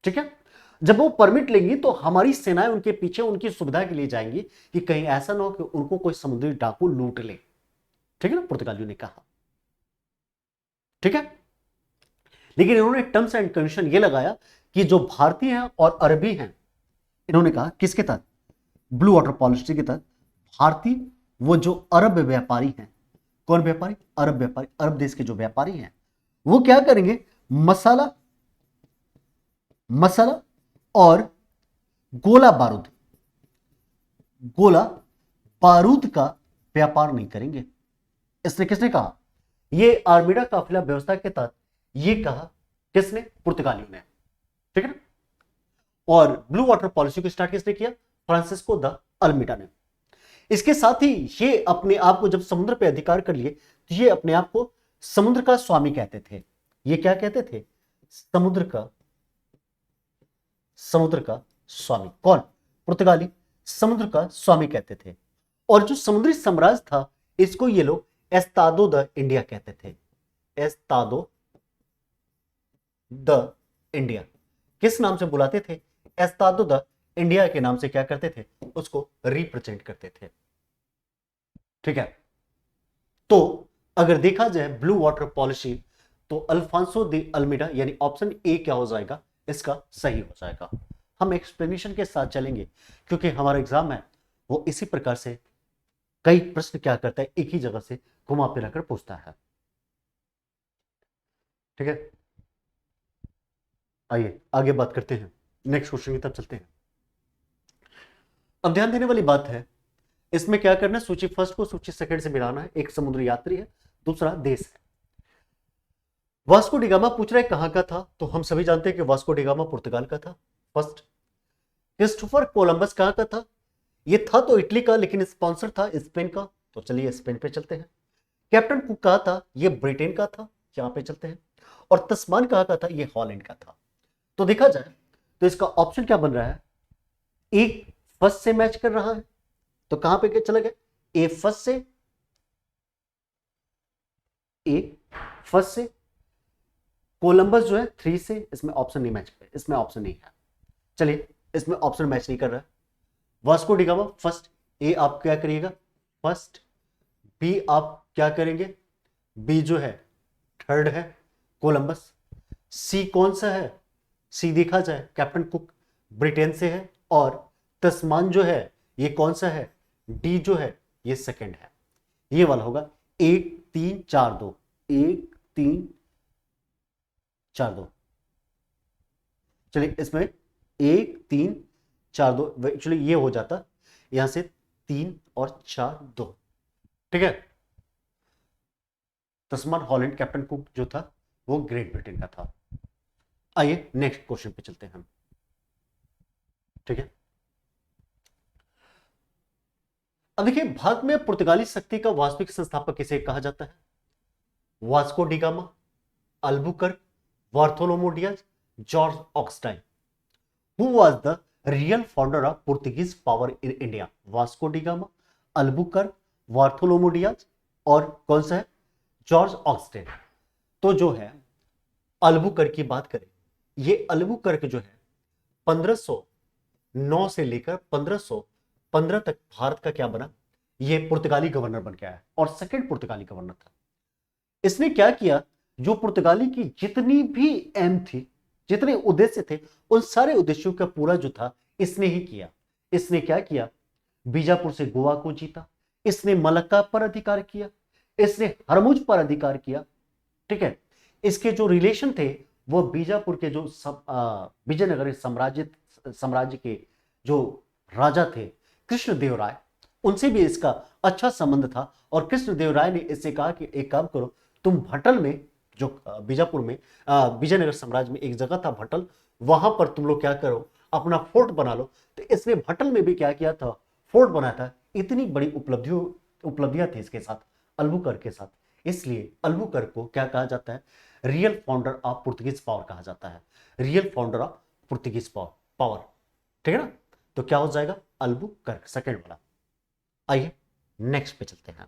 S1: ठीक है। जब वो परमिट लेंगी तो हमारी सेनाएं उनके पीछे उनकी सुविधा के लिए जाएंगी कि कहीं ऐसा ना हो कि उनको कोई समुद्री डाकू लूट ले। ठीक है ना, पुर्तगालियों ने कहा। ठीक है। लेकिन इन्होंने टर्म्स एंड कंडीशन ये लगाया कि जो भारतीय हैं और अरबी हैं, इन्होंने कहा किसके तहत, ब्लू वाटर पॉलिसी के तहत, भारतीय वो जो अरब व्यापारी हैं, कौन व्यापारी, अरब व्यापारी, अरब देश के जो व्यापारी हैं, वो क्या करेंगे, मसाला और गोला बारूद का व्यापार नहीं करेंगे। इसने किसने कहा, ये आर्मीडा काफिला व्यवस्था के तहत ये कहा किसने, पुर्तगालियों ने। ठीक है ना। और ब्लू वाटर पॉलिसी को स्टार्ट किसने किया, फ्रांसिस्को द अल्मीडा ने। इसके साथ ही ये अपने आप को जब समुद्र पे अधिकार कर लिए तो ये अपने आप को समुद्र का स्वामी कहते थे। ये क्या कहते थे, समुद्र का स्वामी। कौन, पुर्तगाली समुद्र का स्वामी कहते थे। और जो समुद्री साम्राज्य था, इसको ये लोग एस्तादो द इंडिया कहते थे। एस्तादो द इंडिया किस नाम से बुलाते थे, एस्तादो द इंडिया के नाम से क्या करते थे, उसको रिप्रेजेंट करते थे। ठीक है, तो अगर देखा जाए ब्लू वाटर पॉलिसी, तो अल्फांसो दे अल्मीडा यानी ऑप्शन ए क्या हो जाएगा, इसका सही हो जाएगा। हम एक्सप्लेनेशन के साथ चलेंगे क्योंकि हमारा एग्जाम है वो इसी प्रकार से कई प्रश्न क्या करता है, एक ही जगह से घुमा फिरा कर पूछता है। ठीक है, आइए आगे बात करते हैं, नेक्स्ट क्वेश्चन की तरफ चलते हैं। अब ध्यान देने वाली बात है, इसमें क्या करना है, सूची फर्स्ट को सूची सेकंड से मिलाना है। एक समुद्री यात्री है, दूसरा देश है। वास्को डिगामा पूछ रहा है कहां का था, तो हम सभी जानते हैं कि वास्को डिगामा पुर्तगाल का था फर्स्ट। क्रिस्टोफर कोलंबस कहां का था, ये था तो इटली का लेकिन स्पॉन्सर था स्पेन का, तो चलिए स्पेन पे चलते हैं। कैप्टन कुक कहा था, ये ब्रिटेन का था, यहां पे चलते हैं। और तस्मान कहा था, ये हॉलैंड का था। तो देखा जाए तो इसका ऑप्शन क्या बन रहा है, एक फर्स्ट से मैच कर रहा है, तो कहां पे चला गया, ए फर्स्ट से, ए फर्स्ट से, कोलंबस जो है 3 से, इसमें ऑप्शन नहीं मैच कर, इसमें ऑप्शन नहीं है, चलिए इसमें ऑप्शन मैच नहीं कर रहा है। वास्को डिगामा फर्स्ट, ए आप क्या करिएगा फर्स्ट, बी आप क्या करेंगे, बी जो है थर्ड है कोलंबस। सी कौन सा है, सी देखा जाए कैप्टन कुक ब्रिटेन से है, और तस्मान जो है ये कौन सा है, डी जो है ये सेकंड है, ये वाला होगा 1 3 4 2, 1 3 4 2। चलिए इसमें 1 3 4 2, एक्चुअली ये हो जाता यहां से 3 और 4 2। ठीक है, तस्मान हॉलैंड, कैप्टन कुक जो था वो ग्रेट ब्रिटेन का था। आइए नेक्स्ट क्वेश्चन पे चलते हैं हम। ठीक है, अब देखिए भारत में पुर्तगाली शक्ति का वास्तविक संस्थापक किसे कहा जाता है, Vasco da Gama, Albuquerque, Bartholomew Dias, George ऑक्सटाइन। Who was the real founder of Portuguese power in India, Vasco da Gama, Albuquerque, Bartholomew Dias और कौन सा है, जॉर्ज ऑक्सटाइन। तो जो है अल्बुकर्क की बात करें, ये अल्बुकर्क जो है 1509 से लेकर 1515 तक भारत का क्या बना, ये पुर्तगाली गवर्नर बन गया है और सेकंड पुर्तगाली गवर्नर था। इसने क्या किया, जो पुर्तगाली की जितनी भी एम थी, जितने उद्देश्य थे, उन सारे उद्देश्यों का पूरा जो था इसने ही किया। इसने क्या किया, बीजापुर से गोवा को जीता, इसने मलक्का पर अधिकार किया, इसने हरमुज पर अधिकार किया। ठीक है, इसके जो रिलेशन थे वो बीजापुर के जो विजयनगर साम्राज्य के जो राजा थे कृष्णदेव राय, उनसे भी इसका अच्छा संबंध था। और कृष्णदेव राय ने इससे कहा कि एक काम करो, तुम भटल में, जो बीजापुर में विजयनगर साम्राज्य में एक जगह था भटल, वहां पर तुम लोग क्या करो, अपना फोर्ट बना लो। तो इसने भटल में भी क्या किया था, फोर्ट बनाया था। इतनी बड़ी उपलब्धियां थी इसके साथ, अल्बुकर्क के साथ, इसलिए अल्बुकर्क को क्या कहा जाता है, real founder of Portuguese power कहा जाता है, real founder of Portuguese power. ठीक है ना, तो क्या हो जाएगा, अल्बुकर्क सेकंड वाला। आइए नेक्स्ट पे चलते हैं।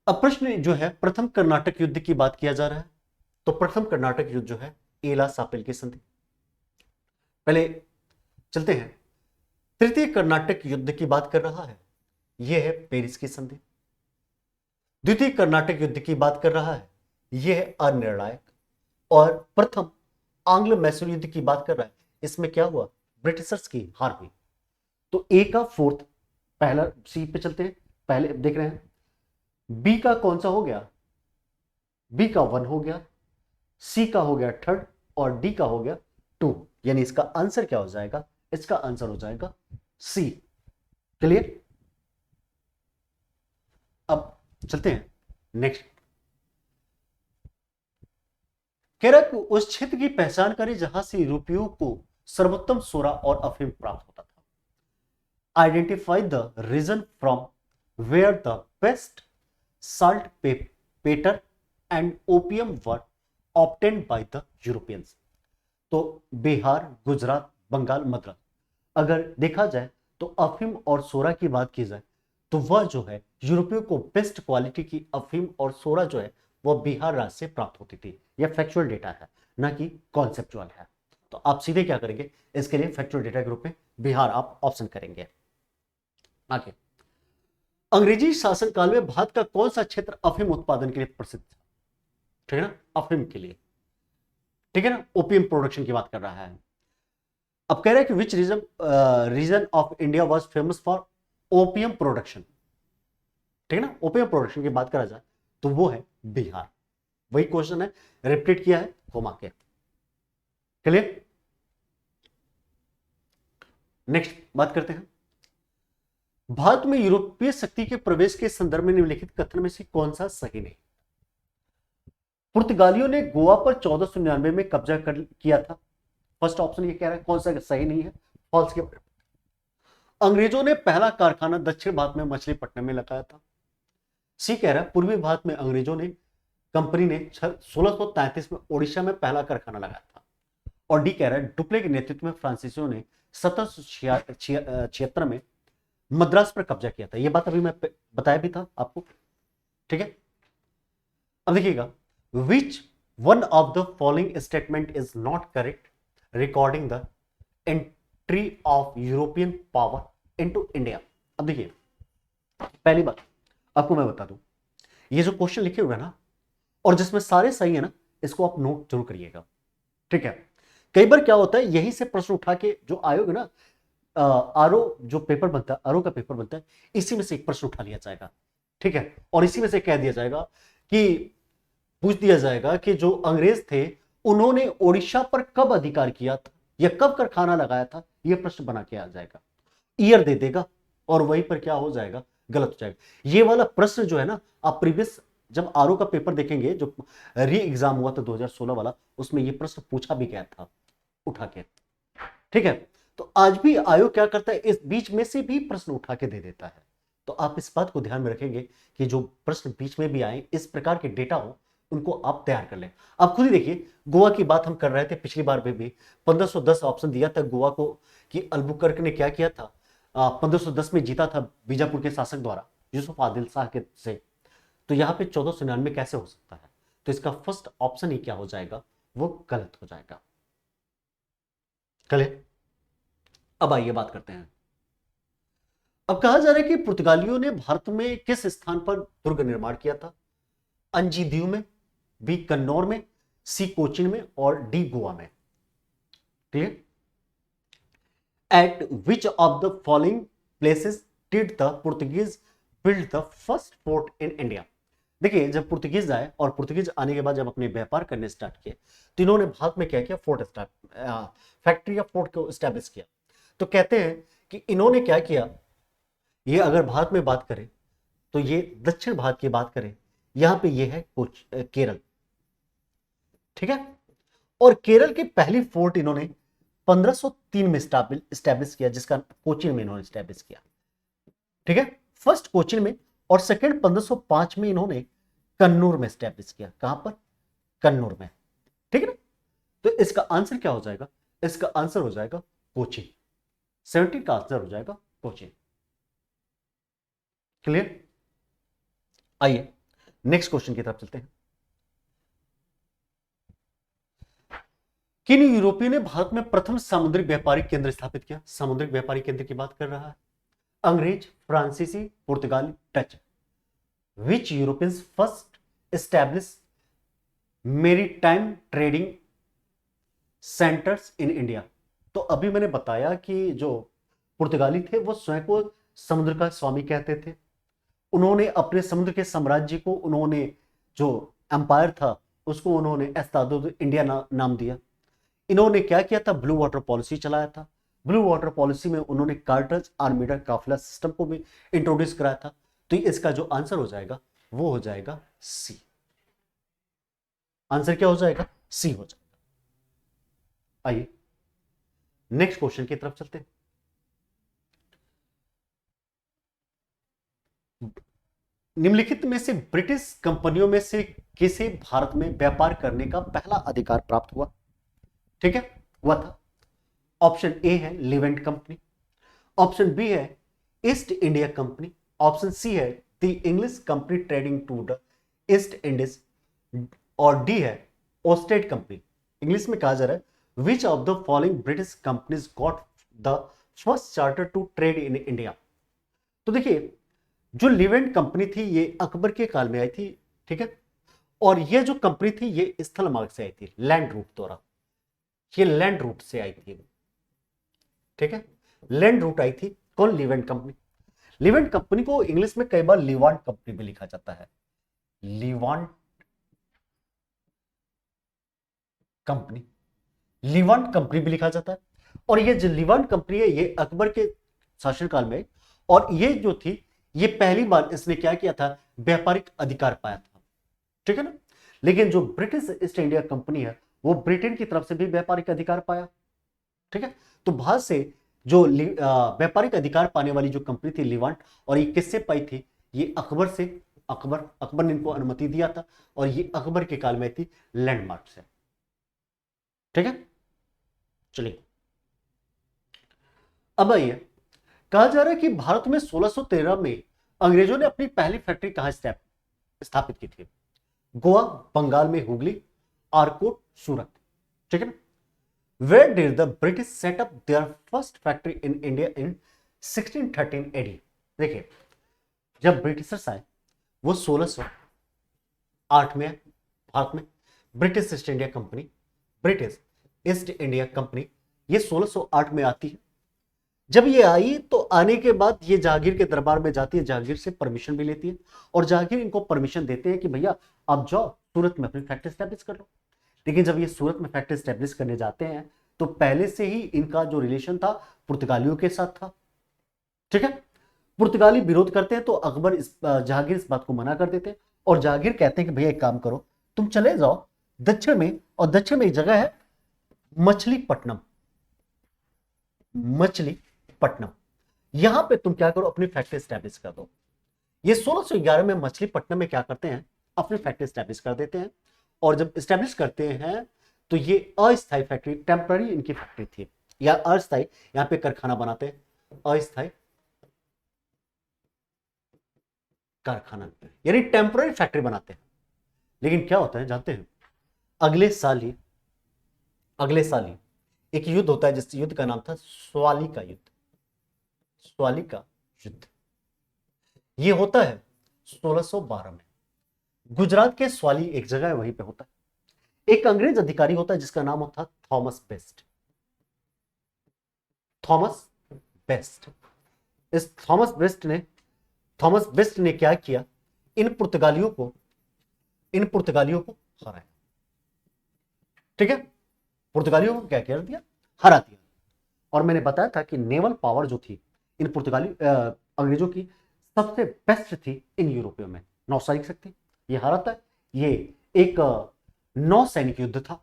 S1: अब प्रश्न जो है, प्रथम कर्नाटक युद्ध की बात किया जा रहा है। तो प्रथम कर्नाटक युद्ध जो है एला सापेल की संधि, पहले चलते हैं। तृतीय कर्नाटक युद्ध की बात कर रहा है, यह है पेरिस की संधि। द्वितीय कर्नाटक युद्ध की बात कर रहा है, यह है अनिर्णायक। और प्रथम आंग्ल मैसूर युद्ध की बात कर रहा है, इसमें क्या हुआ, ब्रिटिशर्स की हार हुई। तो ए का फोर्थ, पहला सी पे चलते हैं, पहले देख रहे हैं बी का कौन सा हो गया, बी का 1 हो गया, सी का हो गया थर्ड और डी का हो गया 2, यानी इसका आंसर क्या हो जाएगा, इसका आंसर हो जाएगा सी। क्लियर, अब चलते हैं नेक्स्ट। केरक उस क्षेत्र की पहचान करें जहां से यूरोपियों को सर्वोत्तम सोरा और अफीम प्राप्त होता था। Identify the region from where the best salt paper and opium were obtained by the Europeans। तो बिहार, गुजरात, बंगाल, मद्रास। अगर देखा जाए तो अफीम और सोरा की बात की जाए तो वह जो है यूरोपियों को बेस्ट क्वालिटी की अफीम और सोरा जो है वह बिहार राज्य से प्राप्त होती थी। यह फैक्चुअल डेटा है, ना कि कॉन्सेप्चुअल है। तो आप सीधे क्या करेंगे, इसके लिए फैक्चुअल डेटा ग्रुप में बिहार आप ऑप्शन करेंगे। आगे, अंग्रेजी शासनकाल में भारत का कौन सा क्षेत्र अफीम उत्पादन के लिए प्रसिद्ध था? ठीक है ना, अफीम के लिए, ठीक है ना, ओपियम प्रोडक्शन की बात कर रहा है। अब कह रहा है कि which region of India was famous for opium production, ठीक है ना, ओपियम प्रोडक्शन की बात करा जाए तो वो है बिहार। वही क्वेश्चन है, रिपीट किया है घुमा के। क्लियर? नेक्स्ट बात करते हैं, भारत में यूरोपीय शक्ति के प्रवेश के संदर्भ में निम्नलिखित कथन में से कौन सा सही नहीं? पुर्तगालियों ने गोवा पर 1499 में कब्जा कर किया था। फर्स्ट ऑप्शन ये कह रहा है, कौन सा सही नहीं है, फॉल्स के। अंग्रेजों ने पहला कारखाना दक्षिण भारत में मछलीपट्टनम में लगाया था। सी कह रहा है, पूर्वी भारत में अंग्रेजों ने कंपनी ने 1633 में ओडिशा में पहला कारखाना लगाया था। और डी कह रहा है, डुप्ले के नेतृत्व में फ्रांसीसियों ने 1776 में मद्रास पर कब्जा किया था। यह बात अभी मैं बताया भी था आपको, ठीक है। अब देखिएगा, which one of the following statement is not correct recording the entry of European power into India. अब देखिए, पहली बात आपको मैं बता दूं, ये जो क्वेश्चन लिखे हुए हैं ना, और जिसमें सारे सही है ना, इसको आप नोट जरूर करिएगा, ठीक है। कई बार क्या होता है, यहीं से प्रश्न उठा के जो आयोग है ना, आरओ जो पेपर बनता है, आरओ का पेपर बनता है, इसी में से एक प्रश्न उठा लिया जाएगा, ठीक है। और इसी में से कह दिया जाएगा कि पूछ दिया जाएगा कि जो अंग्रेज थे उन्होंने ओडिशा पर कब अधिकार किया था या कब कारखाना लगाया था, यह प्रश्न बना के आ जाएगा, ईयर दे देगा और वहीं पर क्या हो जाएगा, गलत हो जाएगा। ये वाला प्रश्न जो है ना, आप प्रीवियस जब आरओ का पेपर देखेंगे, जो री एग्जाम हुआ था 2016 वाला, उसमें ये प्रश्न पूछा भी गया था उठा के, ठीक है। तो आज भी आयोग क्या करता है, इस बीच में से भी प्रश्न उठा के दे देता है। तो आप इस बात को ध्यान में रखेंगे कि जो प्रश्न बीच में भी आए, इस प्रकार के डेटा हो, उनको आप तैयार कर लें। आप खुद ही देखिए, गोवा की बात हम कर रहे थे पिछली बार में भी 1510 ऑप्शन दिया था गोवा को, कि अल्बुकर्क ने क्या किया था, 1510 में जीता था बीजापुर के शासक द्वारा यूसुफ आदिल शाह के से। तो यहां पे 1499 कैसे हो सकता है? तो इसका फर्स्ट ऑप्शन ही क्या हो जाएगा, वो गलत हो जाएगा। कल अब आइए बात करते हैं। अब कहा जा रहा है कि पुर्तगालियों ने भारत में किस स्थान पर दुर्ग निर्माण किया था? अंजी दीव में, बी कन्नौर में, सी कोचिन में और डी गोवा में। ठीक है। Eight which of the following places did the Portuguese build the first fort in India? देखिए, जब पुर्तगीज आए और पुर्तगीज आने के बाद जब अपने व्यापार करने स्टार्ट किए, तो इन्होंने भारत में क्या किया, फैक्ट्री या फोर्ट को स्टैब्लिश किया। तो कहते हैं कि इन्होंने क्या किया, ये अगर भारत में बात करें तो ये दक्षिण भारत की बात करें, यहां पे ये है केरल, ठीक है। और केरल की पहली फोर्ट इन्होंने 1503 में स्टैब्लिश किया, जिसका कोचिन में इन्होंने स्टैब्लिश किया, ठीक है, फर्स्ट कोचिन में। और सेकंड 1505 में इन्होंने कन्नूर में स्टैब्लिश किया। कहां पर? कन्नूर में, ठीक है ना। तो इसका आंसर क्या हो जाएगा? इसका आंसर हो जाएगा कोचिन। 17 का आंसर हो जाएगा कोचिन। क्लियर? आइए नेक्स्ट क्वेश्चन की तरफ चलते हैं। किन यूरोपियों ने भारत में प्रथम सामुद्रिक व्यापारिक केंद्र स्थापित किया? सामुद्रिक व्यापारिक केंद्र की बात कर रहा है। अंग्रेज, फ्रांसीसी, पुर्तगाली, डच। विच Europeans first establish maritime trading centres इन इंडिया? तो अभी मैंने बताया कि जो पुर्तगाली थे वो स्वयं को समुद्र का स्वामी कहते थे। उन्होंने अपने समुद्र के साम्राज्य को, उन्होंने जो एम्पायर था उसको उन्होंने एस्तादो इंडिया नाम दिया। इन्होंने क्या किया था, ब्लू वाटर पॉलिसी चलाया था। ब्लू वाटर पॉलिसी में उन्होंने कार्टर्स आर्मीडा काफिला सिस्टम को भी इंट्रोड्यूस कराया था। तो इसका जो आंसर हो जाएगा वो हो जाएगा सी। आंसर क्या हो जाएगा? सी हो जाएगा। आइए नेक्स्ट क्वेश्चन की तरफ चलते हैं। निम्नलिखित में से ब्रिटिश कंपनियों में से किसे भारत में व्यापार करने का पहला अधिकार प्राप्त हुआ? ठीक है, हुआ था। ऑप्शन ए है लिवेंट कंपनी, ऑप्शन बी है East India company, option C है the English company trading to the East Indies, और डी है ओस्टेड कंपनी। इंग्लिश में कहा जा रहा है which of the following British companies got the first charter to trade in India? तो देखिए, जो लिवेंट कंपनी थी ये अकबर के काल में आई थी, ठीक है, और ये जो कंपनी थी ये स्थल मार्ग से आई थी, लैंड रूट द्वारा, ये लैंड रूट से आई थी, ठीक है, लैंड रूट आई थी। कौन? Leivand company. लिवेंट कंपनी को इंग्लिश में कई बार लिवांट कंपनी भी लिखा जाता है, लिवांट कंपनी, लिवांट कंपनी भी लिखा जाता है। और ये जो लिवांट कंपनी है ये अकबर के शासनकाल में, और ये जो थी ये पहली बार इसने क्या किया था, व्यापारिक अधिकार पाया था, ठीक है ना। लेकिन जो ब्रिटिश ईस्ट इंडिया कंपनी है वो ब्रिटेन की तरफ से भी व्यापारिक अधिकार पाया, ठीक है। तो बाहर से जो व्यापारिक अधिकार पाने वाली जो कंपनी थी लिवांट, और ये किससे पाई थी? ये अकबर से, अकबर ने इनको अनुमति दिया था, और ये अकबर के काल में थी लैंडमार्क से, ठीक है। चलिए अब आइए, कहा जा रहा है कि भारत में 1613 में अंग्रेजों ने अपनी पहली फैक्ट्री कहां स्थापित की थी? गोवा, बंगाल में हुगली, आरकोट, सूरत, ठीक है ना। Where did the British set up their first factory in India in 1613 AD? देखिए, जब ब्रिटिशर्स आए वो 1608 में भारत में, British east India company, British east India company ये 1608 में आती है। जब ये आई तो आने के बाद ये जहांगीर के दरबार में जाती है, जहांगीर से परमिशन भी लेती है, और जहांगीर इनको परमिशन देते हैं कि भैया आप जाओ सूरत में अपनी फैक्ट्री स्टैब्लिश कर लो। लेकिन जब ये सूरत में फैक्ट्री स्टैब्लिश करने जाते हैं तो पहले से ही इनका जो रिलेशन था पुर्तगालियों के साथ था, ठीक है। पुर्तगाली विरोध करते हैं तो अकबर जहांगीर इस बात को मना कर देते हैं, और जहांगीर कहते हैं कि भैया एक काम करो, तुम चले जाओ दक्षिण में, और दक्षिण में एक जगह है मछलीपट्टनम, मछलीपट्टनम, यहां पे तुम क्या करो, अपनी फैक्ट्री स्टैब्लिश कर दो। ये 1611 में मछलीपट्टनम में क्या करते हैं, अपनी फैक्ट्री स्टैब्लिश कर देते हैं। और जब स्टैब्लिश करते हैं तो ये अस्थायी फैक्ट्री, टेम्पररी इनकी फैक्ट्री थी, या अस्थायी, यहां पे कारखाना बनाते हैं, अस्थायी कारखाना, यानी टेम्पररी फैक्ट्री बनाते हैं। लेकिन क्या होता है जानते हैं, अगले साल ही एक युद्ध होता है जिस युद्ध का नाम था स्वाली का युद्ध, स्वाली का युद्ध। ये होता है 1612 में, गुजरात के स्वाली एक जगह है वहीं पे होता है। एक अंग्रेज अधिकारी होता है जिसका नाम होता है थॉमस बेस्ट, थॉमस बेस्ट। इस थॉमस बेस्ट ने क्या किया, इन पुर्तगालियों को हराया, ठीक है, पुर्तगालियों को क्या कर दिया, हरा दिया। और मैंने बताया था कि नेवल पावर जो थी इन पुर्तगाली अंग्रेजों की सबसे बेस्ट थी इन यूरोपियों में, नौसैनिक शक्ति ये हराता है। ये एक नौ सैनिक युद्ध था।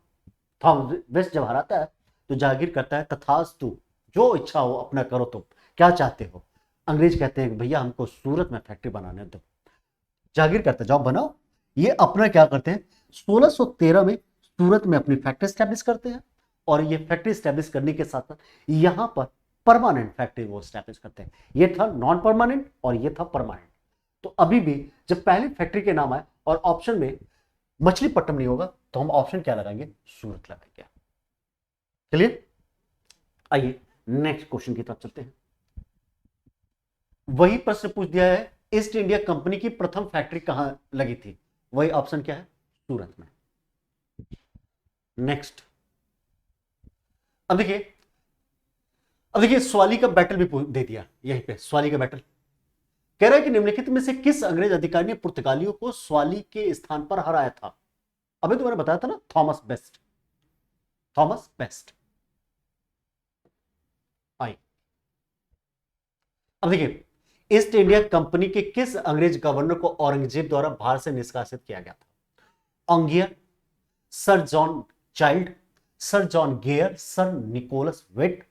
S1: थॉमस बेस्ट जब हराता है तो जहांगीर करता है तथास्तु, जो इच्छा हो अपना करो, तुम क्या चाहते हो। अंग्रेज कहते हैं भैया हमको सूरत में फैक्ट्री बनाने दो, जहांगीर कहता है जाओ बनाओ। ये अपना क्या करते हैं, 1613 में सूरत में अपनी फैक्ट्री स्टैब्लिश करते हैं, और ये फैक्ट्री स्टैब्लिश करने के साथ साथ यहां पर परमानेंट फैक्ट्री वो स्टैब्लिश करते हैं। ये था नॉन परमानेंट और ये था परमानेंट। तो अभी भी जब पहली फैक्ट्री के नाम आए और ऑप्शन में मछलीपट्टनम नहीं होगा तो हम ऑप्शन क्या लगाएंगे, सूरत लगाएंगे। चलिए आइए नेक्स्ट क्वेश्चन की तरफ चलते हैं। वही प्रश्न पूछ दिया है, ईस्ट इंडिया कंपनी की प्रथम फैक्ट्री कहां लगी थी? वही ऑप्शन क्या है, सूरत में। नेक्स्ट, अब देखिए स्वाली का बैटल भी दे दिया यहीं पे, स्वाली का बैटल कह रहा है कि निम्नलिखित में से किस अंग्रेज अधिकारी ने पुर्तगालियों को स्वाली के स्थान पर हराया था? अभी तो मैंने बताया था ना, थॉमस बेस्ट। आई, अब देखिए, ईस्ट इंडिया कंपनी के किस अंग्रेज गवर्नर को औरंगजेब द्वारा भारत से निष्कासित किया गया था? Aungier, sir John Child, sir John Gayer, sir Nicholas Waite.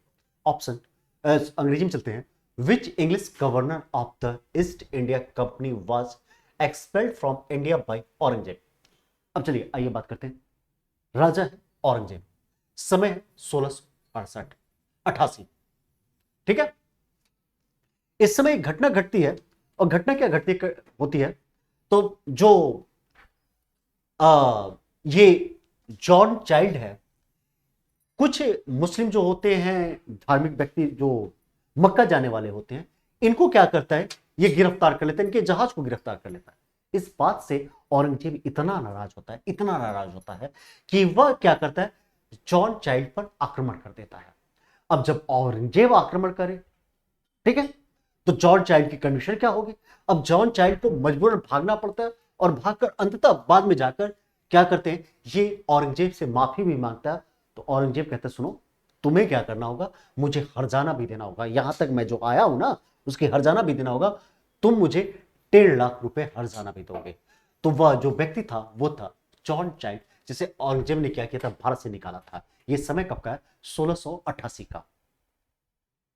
S1: Option अंग्रेजी में चलते हैं, which English governor of the East India company was expelled from India by Aurangzeb? अब चलिए आइए बात करते हैं। राजा है औरंगजेब, समय है 1688, ठीक है। इस समय एक घटना घटती है, और घटना क्या होती है, तो जो ये जॉन चाइल्ड है कुछ मुस्लिम जो होते हैं, धार्मिक व्यक्ति जो मक्का जाने वाले होते हैं, इनको क्या करता है, ये गिरफ्तार कर लेता है, इनके जहाज को गिरफ्तार कर लेता है। इस बात से औरंगजेब इतना नाराज होता है, इतना नाराज होता है कि वह क्या करता है, जॉन चाइल्ड पर आक्रमण कर देता है। अब जब औरंगजेब आक्रमण करे, ठीक है, तो जॉन चाइल्ड की कंडीशन क्या होगी? अब जॉन चाइल्ड को मजबूरन भागना पड़ता है और भागकर अंततः बाद में जाकर क्या करते हैं, ये औरंगजेब से माफी भी मांगता है। तो औरंगजेब कहते हैं, सुनो, तुम्हें क्या करना होगा, मुझे हर्जाना भी देना होगा, यहां तक मैं जो आया हूं ना उसकी हर्जाना भी देना होगा, तुम मुझे 1.5 लाख रुपए हर्जाना भी दोगे। तो वह जो व्यक्ति था वो था जॉन चाइल्ड, जिसे औरंगजेब ने क्या किया था, भारत से निकाला था। यह समय कब का है, 1688 का।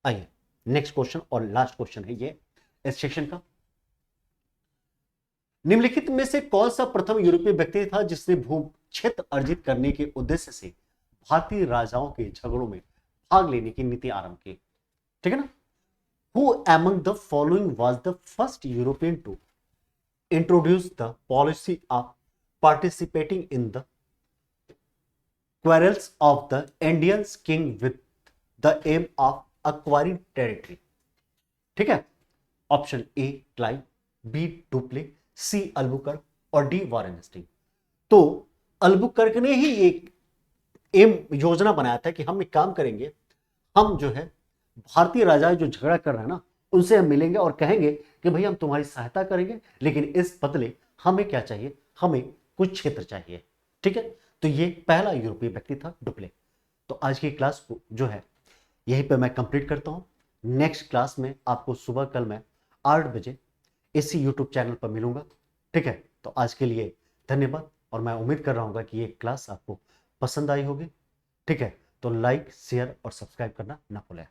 S1: आइए नेक्स्ट क्वेश्चन और लास्ट क्वेश्चन है ये इस सेशन का। निम्नलिखित में से कौन सा प्रथम यूरोपीय व्यक्ति था जिसने भू क्षेत्र अर्जित करने के उद्देश्य से भारतीय राजाओं के झगड़ों में भाग लेने की नीति आरंभ की? ठीक है ना। Who among the following was the first European to introduce the policy of participating in the quarrels of the Indian king with the aim of acquiring territory? ठीक है, option A Clive, B Dupleix, C Albuquerque और D Warren Hasting. तो Albuquerque ने ही एक M योजना बनाया था कि हम एक काम करेंगे, हम जो है भारतीय राजा जो झगड़ा कर रहे हैं ना उनसे हम मिलेंगे और कहेंगे कि भाई हम तुम्हारी सहायता करेंगे, लेकिन इस बदले हमें क्या चाहिए, हमें कुछ क्षेत्र चाहिए। ठीक है, तो ये पहला यूरोपीय व्यक्ति था डुप्ले। तो आज की क्लास को जो है यहीं पे मैं कंप्लीट करता हूं। नेक्स्ट क्लास में आपको सुबह कल मैं 8 बजे इसी यूट्यूब चैनल पर मिलूंगा। ठीक है, तो आज के लिए धन्यवाद और मैं उम्मीद कर रहा हूँ कि ये क्लास आपको पसंद आई होगी। ठीक है, तो लाइक शेयर और सब्सक्राइब करना ना भूलें।